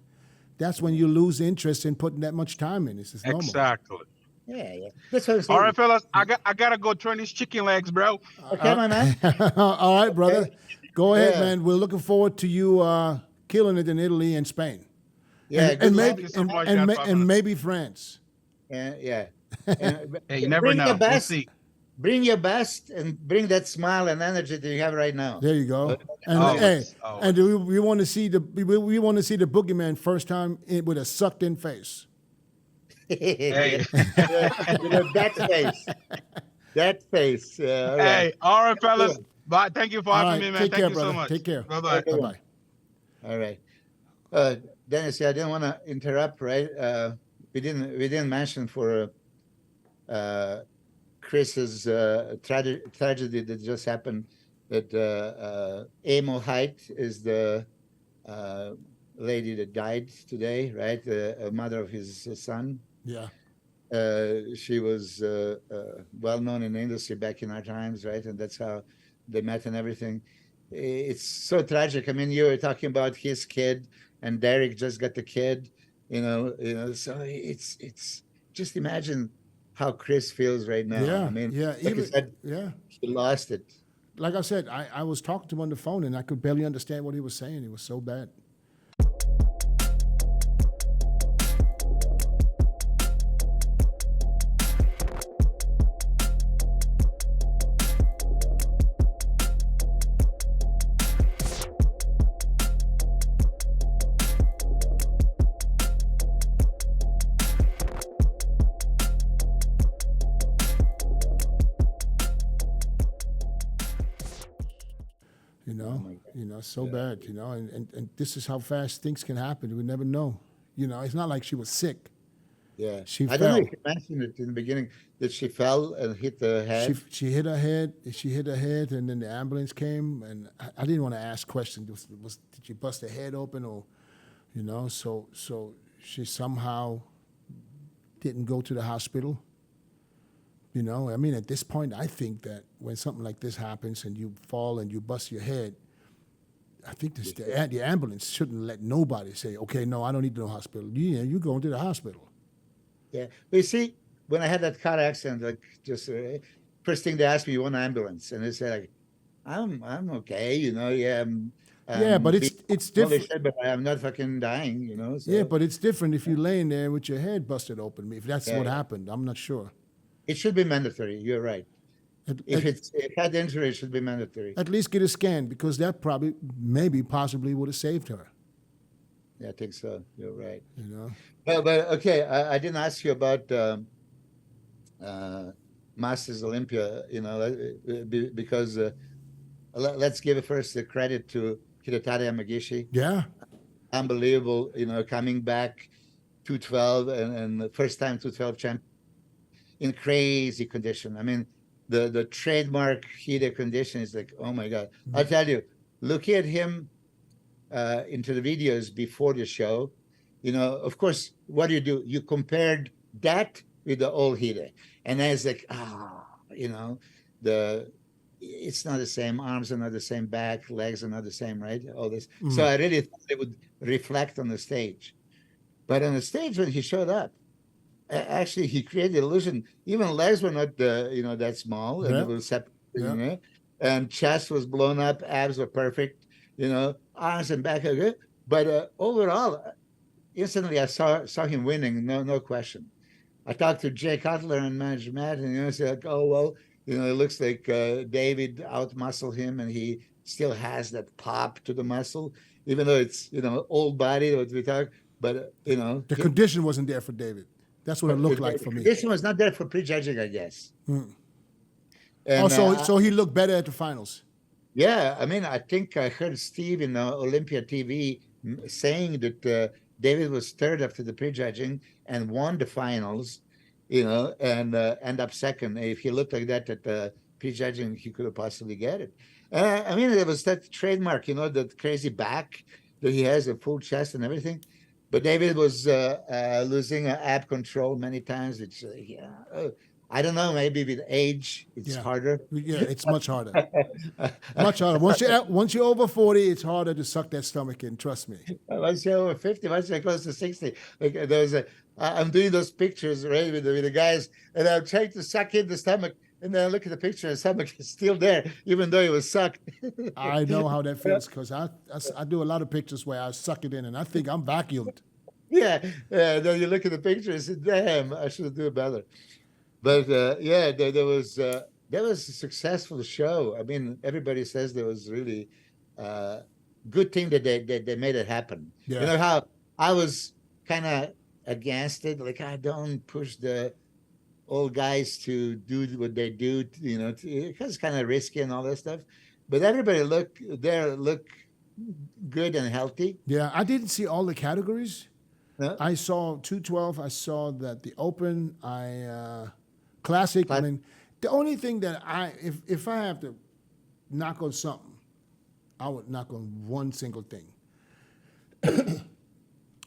that's when you lose interest in putting that much time in. It's just normal. Exactly. Yeah. That's what I'm saying. All right, fellas, I gotta go train these chicken legs, bro. Okay, my man. All right, brother. Okay. Go ahead, man. We're looking forward to you killing it in Italy and Spain. Yeah, and maybe France. Yeah. And, hey, you never know. We'll see. Bring your best and bring that smile and energy that you have right now. There you go. And we want to see the boogeyman first time with a sucked in face. Hey. That face. Hey, all right, fellas. Bye. Thank you for having me, man. Take care, Thank you brother. so much. Take care. Bye-bye. Bye-bye. All right. Dennis, I didn't want to interrupt, right? We didn't mention for Chris's tragedy that just happened, that AHMO HIGHTS is the lady that died today, right? The mother of his son. Yeah. She was well known in the industry back in our times, right? And that's how they met and everything. It's so tragic. I mean, you were talking about his kid, and Derek just got the kid. So it's just imagine how Chris feels right now. Yeah, I mean, yeah, like you said, he lost it. Like I said, I was talking to him on the phone, and I could barely understand what he was saying. It was so bad. So bad, and this is how fast things can happen. We never know. It's not like she was sick. Yeah. She I don't know if you mentioned it in the beginning that she fell and hit the head. She hit her head. She hit her head, and then the ambulance came. And I didn't want to ask questions. Did she bust her head open, or, So she somehow didn't go to the hospital. I mean, at this point, I think that when something like this happens and you fall and you bust your head, I think the ambulance shouldn't let nobody say, okay, no, I don't need to go to the hospital. You're going to the hospital. Yeah. But you see, when I had that car accident, like just first thing they asked me, you want an ambulance? And I said, like, I'm okay, yeah, but it's different. But I'm not fucking dying, So. Yeah, but it's different if you're laying there with your head busted open. If that's what happened, I'm not sure. It should be mandatory. You're right. If it's head injury, it should be mandatory. At least get a scan, because that possibly would have saved her. Yeah, I think so. You're right. But okay, I didn't ask you about Masters Olympia. Because let's give first the credit to Hirotaro Yamagishi. Yeah, unbelievable. Coming back 212 and the first time 212 champ in crazy condition. I mean, the trademark heated condition is like, oh my God. I'll tell you, look at him into the videos before the show. you know, of course, what do? You compared that with the old heater. And I was like, you know, it's not the same. Arms are not the same. Back, legs are not the same, right? All this. So I really thought it would reflect on the stage. But on the stage, when he showed up, actually, he created the illusion. Even legs were not, you know, that small. And it was separate, you know? And chest was blown up. Abs were perfect. You know, arms and back are good. But overall, instantly I saw him winning. No question. I talked to Jay Cutler and Manager Matt, and he said, "Oh well, you know, it looks like David outmuscled him, and he still has that pop to the muscle, even though it's, you know, old body what we talk. But you know, the condition wasn't there for David. That's what it looked like for me. The condition was not there for prejudging, I guess. And, so he looked better at the finals. Yeah, I mean, I think I heard Steve in Olympia TV saying that David was third after the prejudging and won the finals, you know, and end up second. If he looked like that at the prejudging, he could have possibly get it. I mean, there was that trademark, you know, that crazy back that he has, a full chest and everything. But David was losing ab control many times. It's I don't know. Maybe with age, it's harder. Yeah, it's much harder. Much harder. Once you're over 40, it's harder to suck that stomach in. Trust me. Once you're over 50, once you're close to 60, like I'm doing those pictures right with the guys, and I'm trying to suck in the stomach, and then I look at the picture, and the stomach is still there, even though it was sucked. I know how that feels because I do a lot of pictures where I suck it in, and I think I'm vacuumed. Yeah. Then you look at the picture and say, "Damn, I should do better." But there was a successful show. I mean, everybody says there was really good thing that they made it happen. Yeah. You know how I was kind of against it, like I don't push the old guys to do what they do, you know, because it's kind of risky and all that stuff. But everybody look good and healthy. Yeah, I didn't see all the categories. No? I saw 212. I saw that the Open. Classic. I mean, the only thing that if I have to knock on something, I would knock on one single thing.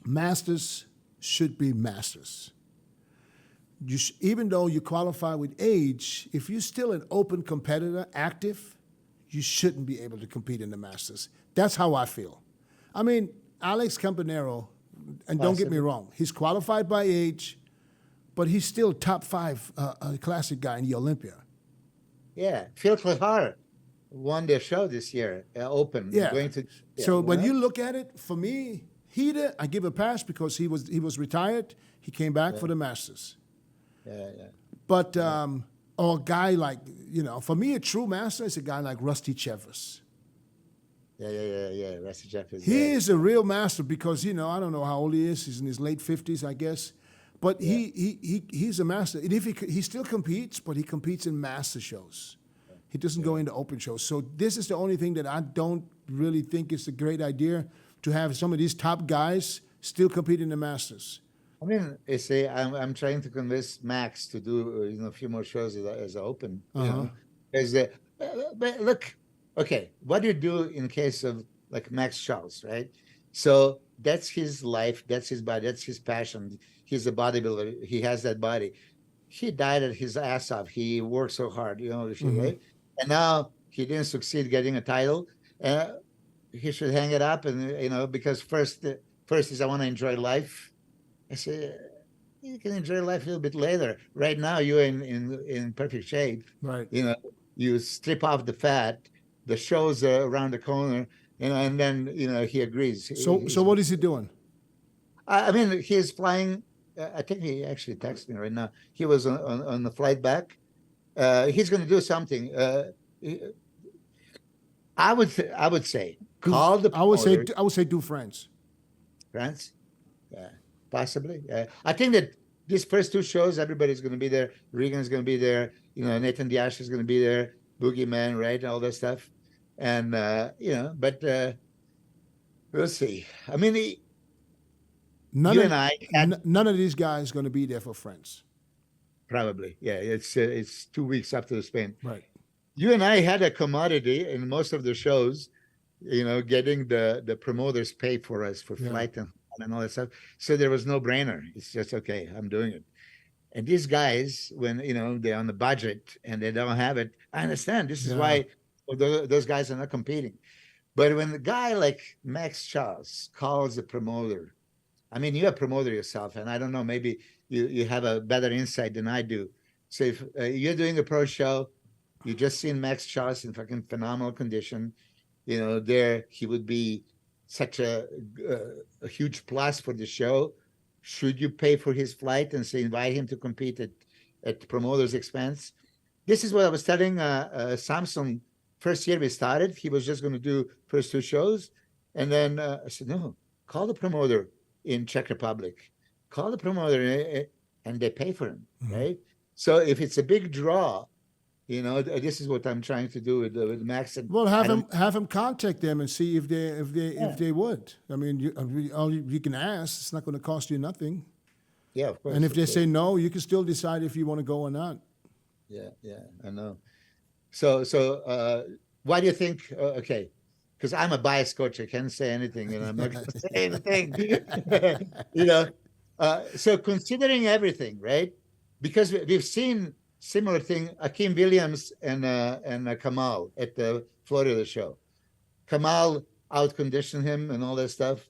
Masters should be masters. Even though you qualify with age, if you're still an open competitor, active, you shouldn't be able to compete in the Masters. That's how I feel. I mean, Alex Campanero, and don't get me wrong, he's qualified by age, but he's still top 5 classic guy in the Olympia. Yeah, Phil Klahar won their show this year, Open. Yeah. So when you look at it, for me, Heath, I give a pass because he was retired. He came back for the Masters. Yeah. But or a guy like, you know, for me, a true master is a guy like Rusty Chevers. Yeah. Rusty Chevers. He is a real master because, you know, I don't know how old he is. He's in his late 50s, I guess. But he's a master. And if he still competes, but he competes in master shows. He doesn't go into open shows. So this is the only thing that I don't really think is a great idea, to have some of these top guys still compete in the Masters. I mean, I'm trying to convince MAXX to do a few more shows as Open. You know? But look, okay, what do you do in case of like Max Charles, right? So that's his life, that's his body, that's his passion. He's a bodybuilder. He has that body. He died at his ass off. He worked so hard, you know, right? And now he didn't succeed getting a title. He should hang it up, and you know, because first is I want to enjoy life. I say you can enjoy life a little bit later. Right now, you're in perfect shape. Right. You know, you strip off the fat. The show's around the corner, you know, and then you know he agrees. So what is he doing? I mean, he's flying. I think he actually texted me right now. He was on the flight back. He's going to do something. I would say call the. I would say do France. France, yeah, possibly. I think that these first 2 shows, everybody's going to be there. Regan's going to be there. You know, Nathan Diash is going to be there. Boogeyman, right? All that stuff, and you know, but we'll see. I mean, none of these guys are going to be there for France. Probably, yeah. It's 2 weeks after the Spain. Right. You and I had a commodity in most of the shows, you know, getting the promoters pay for us for flight and and all that stuff. So there was no brainer. It's just, okay, I'm doing it. And these guys, when, you know, they're on the budget and they don't have it, I understand. This is why those guys are not competing. But when the guy like Max Charles calls the promoter, I mean, you're a promoter yourself, and I don't know, maybe you have a better insight than I do. So if you're doing a pro show, you just seen Max Charles in fucking phenomenal condition, you know, there he would be such a huge plus for the show. Should you pay for his flight and say invite him to compete at the promoter's expense? This is what I was telling Samson. First year we started, he was just going to do first 2 shows. And then I said, no, call the promoter in Czech Republic. Call the promoter and they pay for him, right? So if it's a big draw, you know, this is what I'm trying to do with Max. And well, have him contact them and see if they would. I mean, all you can ask. It's not going to cost you nothing. Yeah, of course. And if they say no, you can still decide if you want to go or not. Yeah, I know. So why do you think? Okay, because I'm a biased coach, I can't say anything, and I'm not going to say anything. You know, so considering everything, right? Because we've seen similar thing, Akeem Williams and Kamal at the Florida show. Kamal out-conditioned him and all that stuff.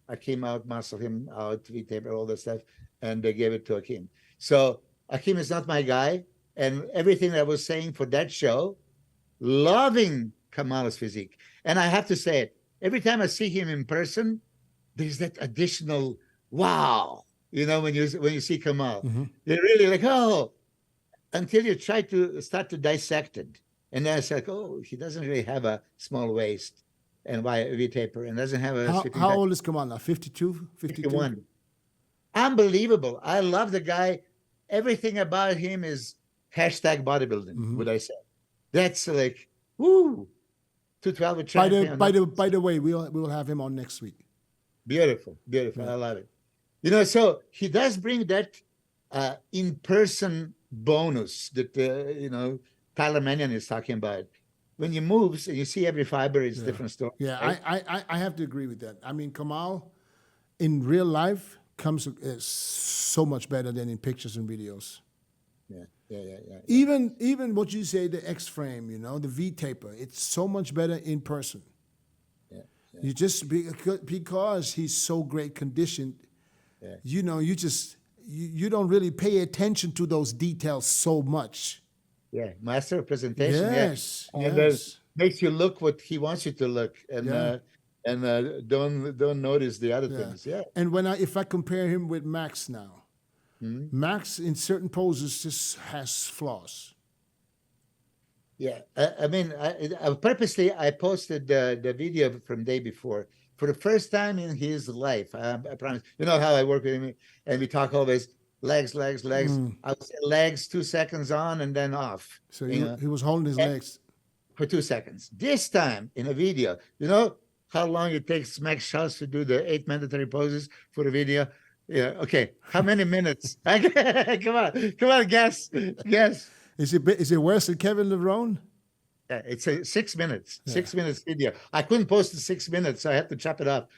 Akeem out-muscled him, out-V-taper, all that stuff, and they gave it to Akeem. So Akeem is not my guy, and everything I was saying for that show, loving Kamal's physique. And I have to say it, every time I see him in person, there's that additional wow. You know, when you see Kamal, you're really like, oh, until you try to start to dissect it. And then it's like, oh, he doesn't really have a small waist and V-taper and doesn't have a... How old is Kamal now? 52? 51. Unbelievable. I love the guy. Everything about him is #bodybuilding, would I say. That's like, woo, 212 champion. By the way, we'll have him on next week. Beautiful. Yeah. I love it. You know, so he does bring that in-person bonus that, you know, Tyler Mannion is talking about. When you move and you see every fiber, it's a different story. Yeah, right? I have to agree with that. I mean, Kamal in real life comes so much better than in pictures and videos. Yeah. Even what you say, the X frame, you know, the V-taper, it's so much better in person. Yeah. You just, because he's so great conditioned, you know, you don't really pay attention to those details so much. Yeah, master of presentation. Yes, and makes you look what he wants you to look, and don't notice the other things. Yeah. And if I compare him with Max now, Max in certain poses just has flaws. Yeah, I mean, I purposely I posted the video from day before. For the first time in his life, I promise. You know how I work with him, and we talk always legs. I would say legs, 2 seconds on and then off. So he was holding his legs for 2 seconds. This time in a video, you know how long it takes Max Charles to do the 8 mandatory poses for a video? Yeah. Okay. How many minutes? Come on, guess. Is it worse than Kevin Levrone? Yeah, it's 6 minutes. 6 minutes video. I couldn't post the 6 minutes, so I had to chop it up.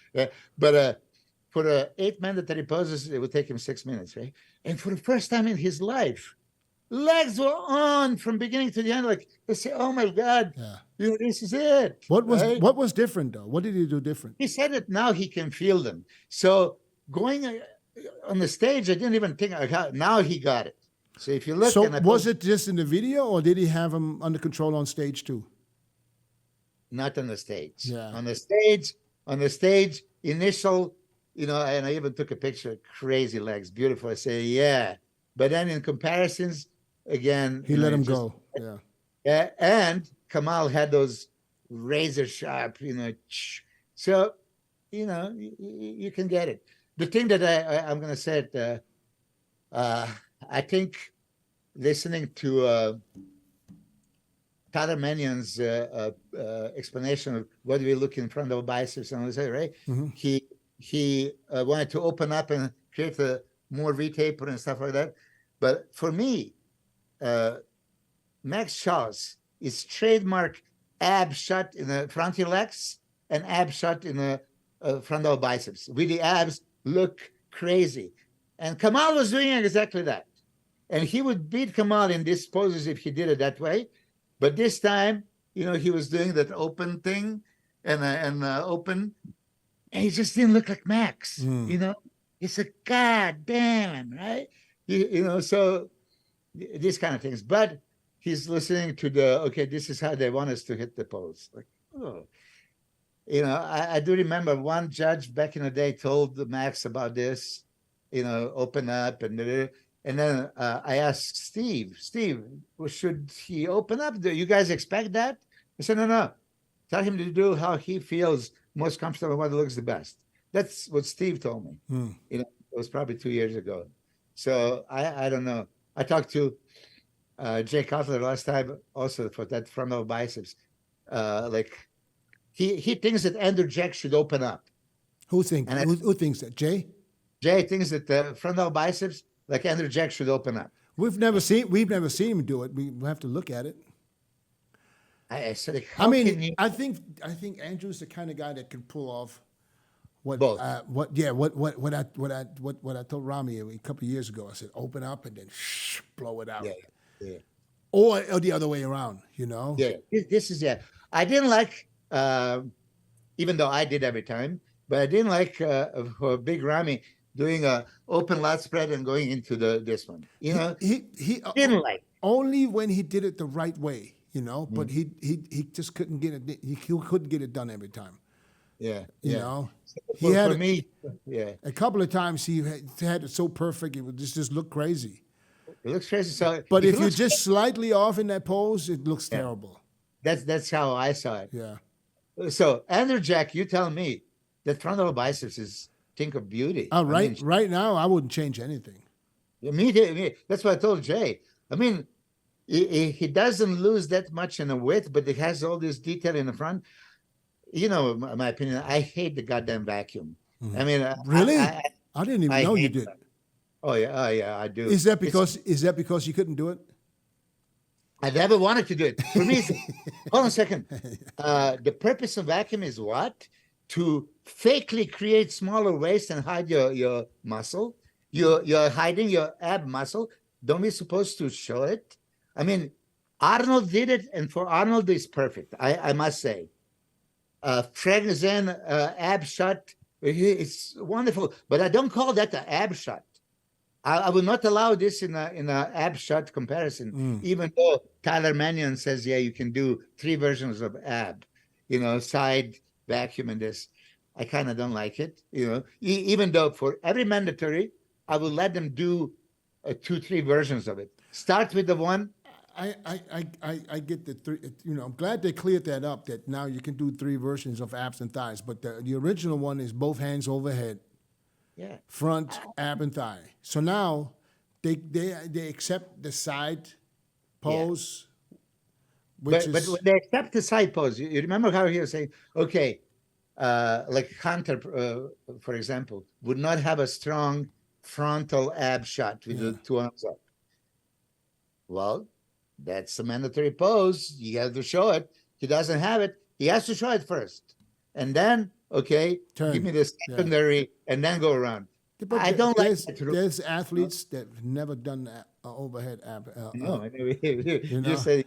But for the 8 mandatory poses, it would take him 6 minutes, right? And for the first time in his life, legs were on from beginning to the end. Like they say, "Oh my God, you know, this is it." What was different though? What did he do different? He said that now he can feel them. So going on the stage, I didn't even think. Now he got it. So if you look, so was it just in the video, or did he have him under control on stage too? Not on the stage. Yeah. On the stage, initial, you know, and I even took a picture. Crazy legs, beautiful. I say, yeah. But then in comparisons, again, he let him go. Yeah. And Kamal had those razor sharp, you know. So, you know, you can get it. The thing that I'm going to say it. I think listening to Tyler Mannion's explanation of what we look in front of biceps and all that, right? He wanted to open up and create a more V-taper and stuff like that. But for me, Max Charles is trademark ab shot in the frontal legs and ab shot in the frontal biceps with the abs look crazy. And Kamal was doing exactly that. And he would beat Kamal in these poses if he did it that way. But this time, you know, he was doing that open thing and open. And he just didn't look like Max, you know. It's a God damn, right? You know, so these kind of things. But he's listening to the, okay, this is how they want us to hit the pose. Like, oh. You know, I do remember one judge back in the day told the Max about this, you know, open up. And then I asked Steve, well, should he open up? Do you guys expect that? I said, no. Tell him to do how he feels most comfortable, what looks the best. That's what Steve told me. You know, it was probably 2 years ago. So I don't know. I talked to Jay Cutler last time also for that frontal biceps. Like he thinks that Andrew Jack should open up. Who thinks that? Jay? Jay thinks that the frontal biceps, like Andrew Jack, should open up. We've never seen him do it. We have to look at it. I said, I mean, I think Andrew's the kind of guy that can pull off what Both. what I told Rami a couple of years ago. I said, open up and then blow it out. Yeah. Or the other way around, you know? Yeah. This is I didn't like, even though I did every time, but I didn't like for Big Rami doing a open lat spread and going into this one. You know, he didn't like only when he did it the right way, you know. But he just couldn't get it. He couldn't get it done every time. Yeah, you know. For me, a couple of times he had it so perfect it would just look crazy. It looks crazy. So, but if you're just slightly off in that pose, it looks terrible. That's how I saw it. Yeah. So Andrew Jack, you tell me that frontal biceps is think of beauty. Right now, I wouldn't change anything. Me, that's what I told Jay. I mean, he doesn't lose that much in the width, but it has all this detail in the front. You know, my opinion, I hate the goddamn vacuum. I mean, really? I didn't even know you did. That. Oh yeah, I do. Is that because you couldn't do it? I never wanted to do it. For me, hold on a second. The purpose of vacuum is what? To fakely create smaller waist and hide your muscle. You're hiding your ab muscle. Don't we supposed to show it? I mean, Arnold did it, and for Arnold, it's perfect. I must say. Frank Zen ab shot, it's wonderful, but I don't call that an ab shot. I will not allow this in a ab shot comparison, even though Tyler Mannion says, yeah, you can do 3 versions of ab, you know, side, vacuum, and this. I kind of don't like it, you know, even though for every mandatory, I will let them do 2-3 versions of it. Start with the one. I get the 3, you know, I'm glad they cleared that up, that now you can do 3 versions of abs and thighs, but the original one is both hands overhead. Yeah. Front, ab, and thigh. So now they accept the side pose, but when they accept the side pose, you remember how he was saying, okay, like Hunter, for example, would not have a strong frontal ab shot with the 2 arms up. Well, that's a mandatory pose. You have to show it. He doesn't have it. He has to show it first, and then. Okay, give me the secondary and then go around. But I don't like that. There's athletes that have never done overhead ab. No, you say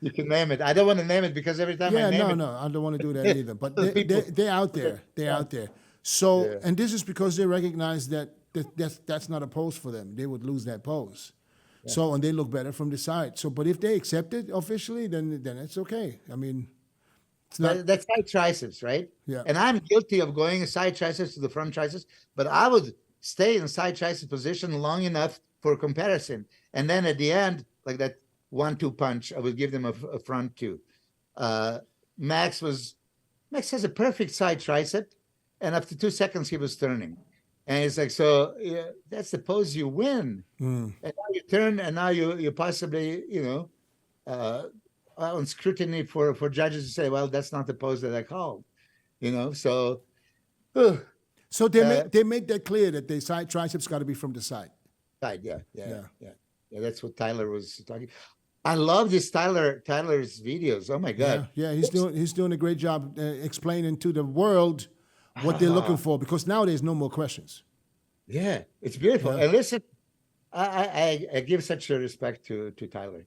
you can name it. I don't want to name it because every time I name it. No, I don't want to do that either. But they're out there. They're out there. So, and this is because they recognize that's not a pose for them. They would lose that pose. Yeah. So, and they look better from the side. So, but if they accept it officially, then it's okay. I mean. That's side triceps, right? Yeah. And I'm guilty of going side triceps to the front triceps, but I would stay in side tricep position long enough for comparison. And then at the end, like that 1-2 punch, I would give them a front 2. Max has a perfect side tricep, and after 2 seconds, he was turning. And it's like, so yeah, that's the pose you win. And now you turn, and now you possibly, you know, on scrutiny for judges to say, well, that's not the pose that I called, you know. So, so they made that clear that the side triceps got to be from the side. Side, yeah. That's what Tyler was talking. I love this Tyler's videos. Oh my God. Yeah, he's doing a great job explaining to the world what they're looking for, because now there's no more questions. Yeah, it's beautiful. Yeah. And listen, I give such a respect to Tyler.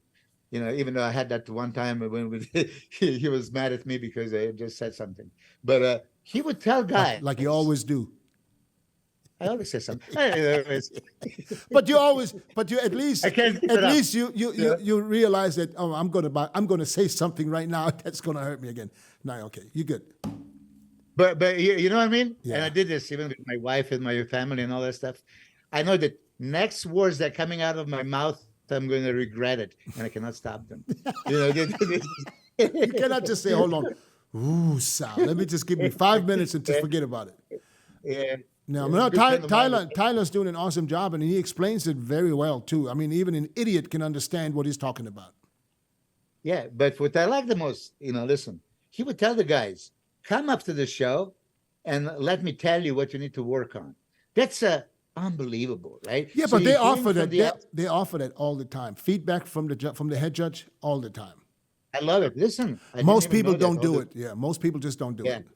You know, even though I had that one time when he was mad at me because I just said something, but he would tell guys Like you always do. I always say something. But you at least I can't keep it up. you realize that, oh, I'm gonna say something right now that's gonna hurt me again. No, okay, you good. But you know what I mean? Yeah. And I did this even with my wife and my family and all that stuff. I know that next words that are coming out of my mouth, I'm going to regret it, and I cannot stop them. You know, You cannot just say, hold on, ooh, Sal, let me just give me 5 minutes and just forget about it. yeah. No, Yeah, no, good friend of mine. Tyler's doing an awesome job, and he explains it very well too. I mean, even an idiot can understand what he's talking about. Yeah, but what I like the most, you know, listen, he would tell the guys, come up to the show and let me tell you what you need to work on. That's unbelievable, right? Yeah, So but they you're hearing offer from that. the They offer that all the time. Feedback from the head judge all the time. I love it. Listen, I didn't Most even people know that. don't do it. Yeah, most people just don't do Yeah. it.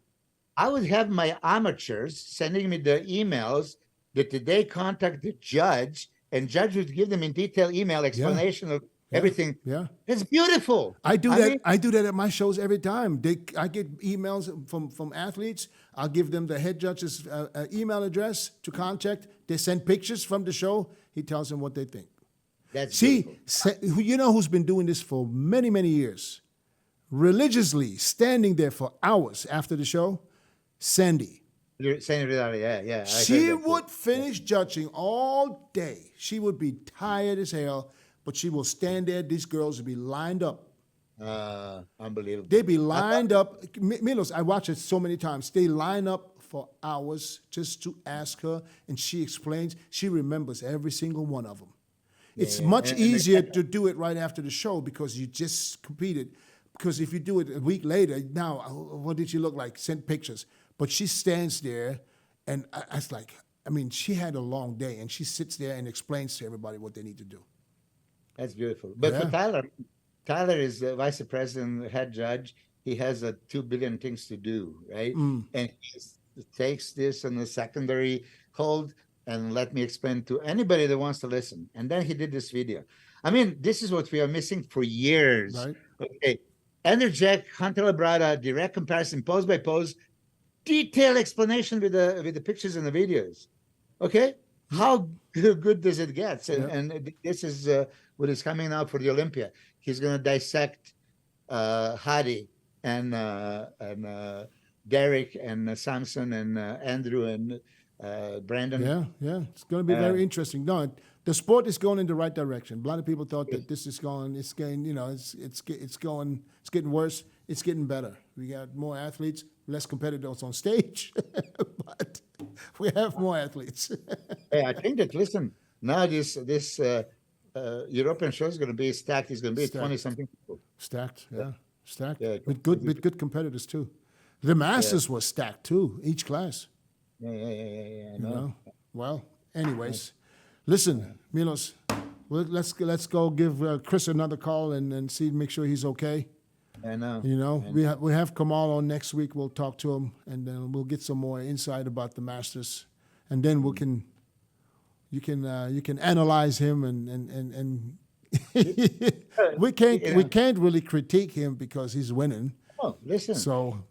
I would have my amateurs sending me the emails that they contact the judge, and judge would give them in detail email explanation of everything. Yeah. It's beautiful. I do that. mean, I do that at my shows every time. I get emails from athletes. I'll give them the head judge's email address to contact. They send pictures from the show. He tells them what they think. that's See, beautiful. you know who's been doing this for many, many years, religiously standing there for hours after the show? Sandy. You're saying it, yeah. I She heard that too. would finish judging all day. She would be tired as hell, but she will stand there. These girls would be lined up. Unbelievable. They'd be lined up. Milos, I watch it so many times. They line up for hours just to ask her, and she explains. She remembers every single one of them. It's much and easier to do it right after the show because you just competed. Because if you do it a week later, now, what did she look like? Send pictures. But she stands there, and I was like, I mean, she had a long day, and she sits there and explains to everybody what they need to do. That's beautiful. But Yeah. for Tyler is the vice president, head judge. He has 2 billion things to do, right? Mm. And he takes this on a secondary hold and let me explain to anybody that wants to listen. And then he did this video. I mean, this is what we are missing for years. Right. Okay. Andrew Jack, Hunter Labrada, direct comparison, pose by pose, detailed explanation with the pictures and the videos. Okay. How good does it get? And this is what is coming now for the Olympia. He's going to dissect Hadi and Derek and Samson and Andrew and Brandon. Yeah. It's going to be very interesting. No, the sport is going in the right direction. A lot of people thought that this is going, it's getting, it's getting worse. It's getting better. We got more athletes, less competitors on stage, but we have more athletes. Hey, I think that, listen, now this European show is going to be stacked. It's going to be 20-something people. Stacked, yeah. Stacked. Yeah, with good competitors too. The Masters was stacked too, each class. Yeah. I know. Well, anyways, listen, Milos, let's go give Chris another call and see, make sure he's okay. I know. We have Kamal on next week. We'll talk to him, and then we'll get some more insight about the Masters, and then you can analyze him and we can't really critique him because he's winning. Oh, listen. So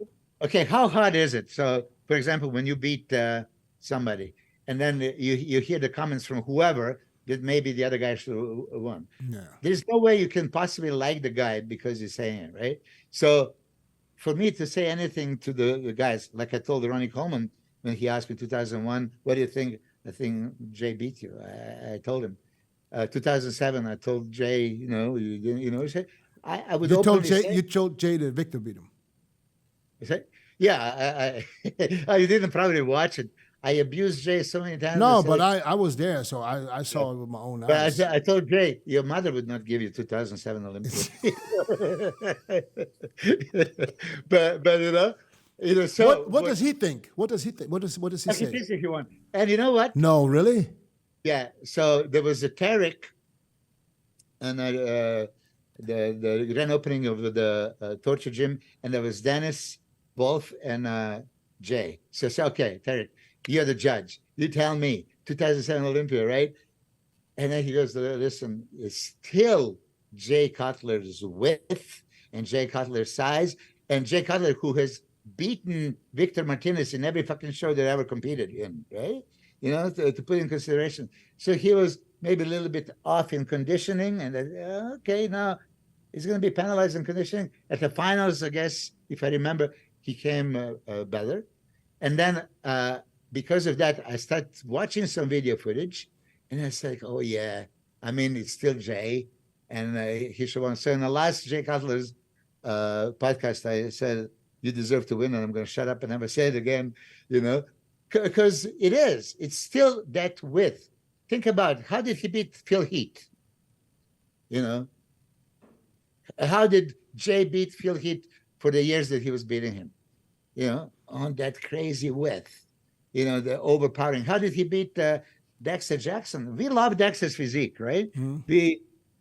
okay, how hard is it? So, for example, when you beat somebody, and then you hear the comments from whoever that maybe the other guy should have won. yeah, There's no way you can possibly like the guy because he's saying it, right? So, for me to say anything to the guys, like I told Ronnie Coleman when he asked me 2001, what do you think? I think Jay beat you. I told him. 2007, I told Jay, I would you told openly Jay say, you told Jay that Victor beat him. is that- yeah, I didn't probably watch it. I abused Jay so many times. No, I said, but I was there, so I saw it with my own But eyes. I told Jay, your mother would not give you 2007 Olympics. but so what does he think? What does he think? What does he I can say? fix if you want. And you know what? No, really? Yeah. So there was a Tarek, and the grand opening of the torture gym, and there was Dennis Wolf and Jay. So say, okay, Tarek, you're the judge. You tell me, 2007 Olympia, right? And then he goes, listen, it's still Jay Cutler's width and Jay Cutler's size. And Jay Cutler, who has beaten Victor Martinez in every fucking show that ever competed in, right? You know, to put in consideration. So he was maybe a little bit off in conditioning. And okay, now he's going to be penalized in conditioning. At the finals, I guess, if I remember, he came better. And then because of that, I started watching some video footage. And it's like, oh, yeah, I mean, it's still Jay. And he should win. So in the last Jay Cutler's podcast, I said, you deserve to win. And I'm going to shut up and never say it again, you know, because it's still that width. Think about how did he beat Phil Heath? You know, how did Jay beat Phil Heath for the years that he was beating him? You know, on that crazy width, you know, the overpowering. How did he beat Dexter Jackson? We love Dexter's physique, right?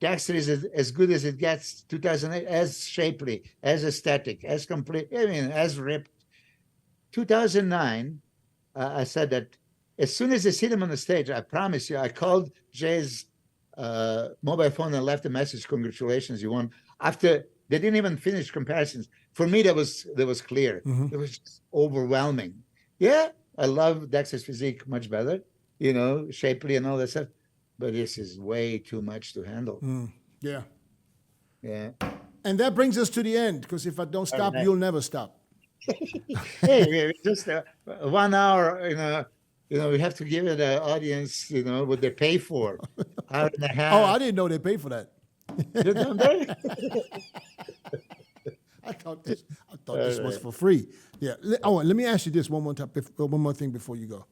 Dexter is as good as it gets. 2008, as shapely, as aesthetic, as complete. I mean, as ripped. 2009, I said that as soon as I see him on the stage, I promise you, I called Jay's mobile phone and left a message. Congratulations, you won. After they didn't even finish comparisons. For me, that was clear. It was just overwhelming. Yeah, I love Dexter's physique much better. You know, shapely and all that stuff. But this is way too much to handle. Yeah. Yeah. And that brings us to the end, because if I don't stop, you'll never stop. Hey, just 1 hour, you know, we have to give the audience, you know, what they pay for. Hour and a half. Oh, I didn't know they paid for that. Don't they? I thought this was for free. Yeah. Let me ask you this one more thing before you go.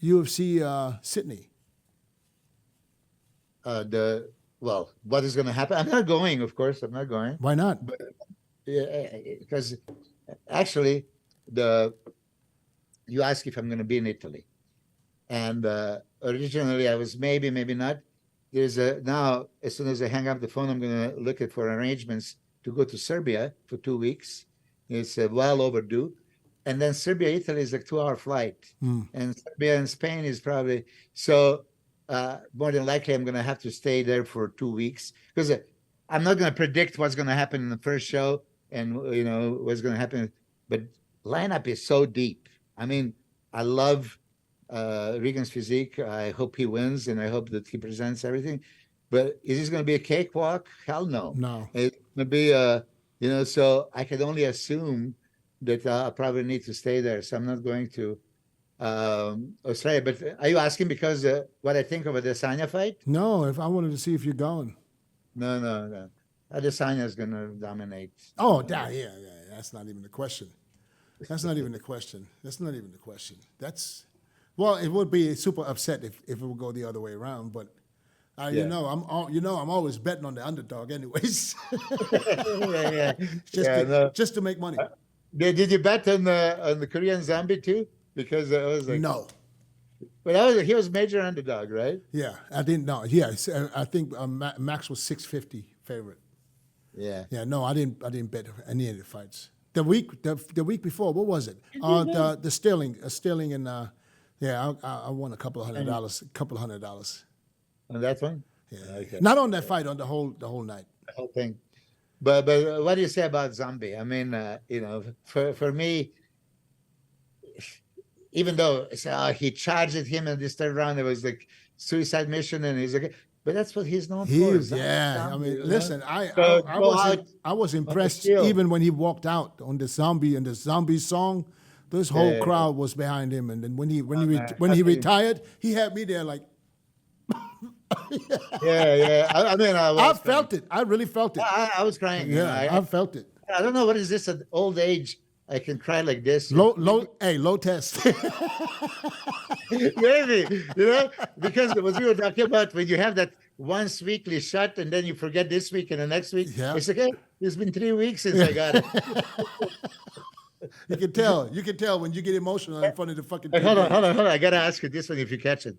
UFC Sydney. What is going to happen? I'm not going, of course. I'm not going. Why not? But, because actually, you ask if I'm going to be in Italy, and originally I was maybe not. There's now, as soon as I hang up the phone, I'm going to look for arrangements to go to Serbia for 2 weeks. It's well overdue. And then Serbia, Italy is a 2-hour flight. And Serbia and Spain is probably, so more than likely I'm going to have to stay there for 2 weeks, because I'm not going to predict what's going to happen in the first show and, you know, what's going to happen. But lineup is so deep. I mean, I love Regan's physique. I hope he wins, and I hope that he presents everything. But is this going to be a cakewalk? Hell no. No. It's going to be, you know, so I can only assume that I probably need to stay there. So I'm not going to Australia. But are you asking because what I think of a Adesanya fight? No, if I wanted to see if you're going. No. Adesanya is going to dominate. Oh, yeah. That's not even the question. That's not even the question. Well, it would be super upset if it would go the other way around. But you know, I'm always betting on the underdog, anyways. Just to make money. Did you bet on the Korean Zombie too? Because I was like, no. But he was major underdog, right? Yeah, I didn't know. Yeah, I think MAXX was 650 favorite. Yeah. Yeah, no, I didn't bet any of the fights. The week before, what was it? The Sterling and I won a couple of $100. On that one? Yeah. Okay. Not on that fight, on the whole night. The whole thing. But what do you say about Zombie? I mean, you know, for me, even though he charged at him in this third round, it was like suicide mission, and he's like, but that's what he's known for. Zombie, I mean, listen, I was impressed even when he walked out on the Zombie and the Zombie song. This whole crowd was behind him, and then when he retired, he had me there like. Yeah. I mean, I felt it. I really felt it. I was crying. Yeah, I felt it. I don't know what is this at old age. I can cry like this. Low test. Maybe, you know, because what we were talking about, when you have that once weekly shot and then you forget this week and the next week, it's like, hey, it's been 3 weeks since I got it. You can tell when you get emotional in front of the fucking TV. Hold on. I got to ask you this one if you catch it.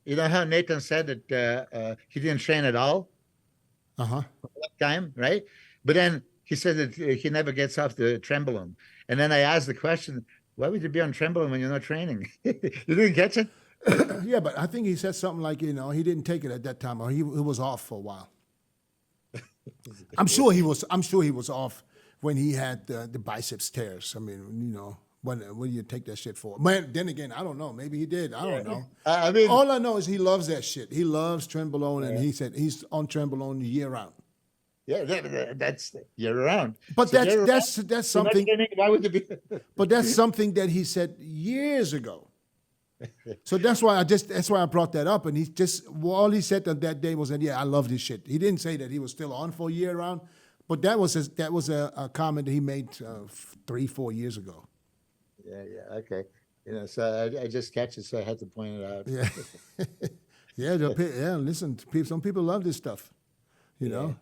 You know how Nathan said that he didn't train at all? Uh-huh. That time, right? But then he said that he never gets off the tren balloon. And then I asked the question, why would you be on Trembling when you're not training? You didn't catch it? Yeah, but I think he said something like, you know, he didn't take it at that time, or he was off for a while. I'm sure he was off when he had the biceps tears. I mean, you know, what do you take that shit for? Man, then again, I don't know. Maybe he did. I don't know. I mean, all I know is he loves that shit. He loves Trenbolone, and he said he's on Trenbolone year round. yeah, that's year round. But So year round, that's you're not something. training, why would you be? But that's something that he said years ago. So that's why I brought that up. And he just, all he said on that day was that, yeah, I love this shit. He didn't say that he was still on for a year round, but that was a comment that he made 3-4 years ago. Yeah, okay. You know, so I just catch it, so I had to point it out. Yeah, yeah. Listen, some people love this stuff. You know.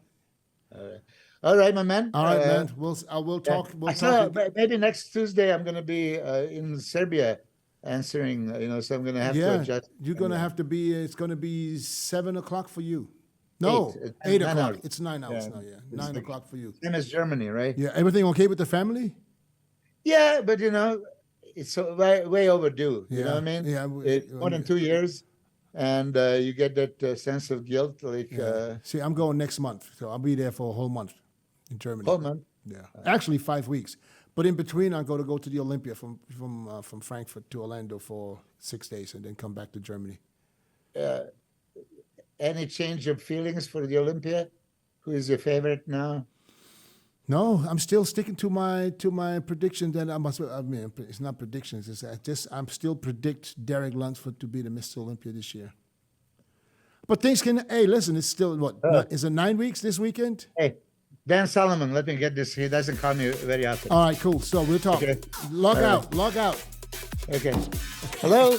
All right, my man. All right, man. We'll talk. We'll So talk. maybe next Tuesday I'm going to be in Serbia answering. You know, so I'm going to have to Yeah, adjust. you're gonna have to be. It's gonna be 7 o'clock for you. No, 8 9 o'clock. hours. It's 9 hours Yeah. now. Yeah, It's 9 o'clock for you. Same as Germany, right? Yeah, everything okay with the family? Yeah, but you know, it's so way overdue. You know what I mean? Yeah, More than 2 years, and you get that sense of guilt, like See, I'm going next month, so I'll be there for a whole month in Germany. whole month. Yeah, actually 5 weeks. But in between, I go to the Olympia from Frankfurt to Orlando for 6 days, and then come back to Germany. Any change of feelings for the Olympia? Who is your favorite now? No, I'm still sticking to my prediction that I mean, it's not predictions. It's I'm still predict Derek Lunsford to be the Mr. Olympia this year. But things can. Hey, listen, it's still what? Is it 9 weeks this weekend? Hey, Dan Solomon, let me get this. He doesn't call me very often. All right, cool. So we'll talk. Okay. Log out. Okay. Hello?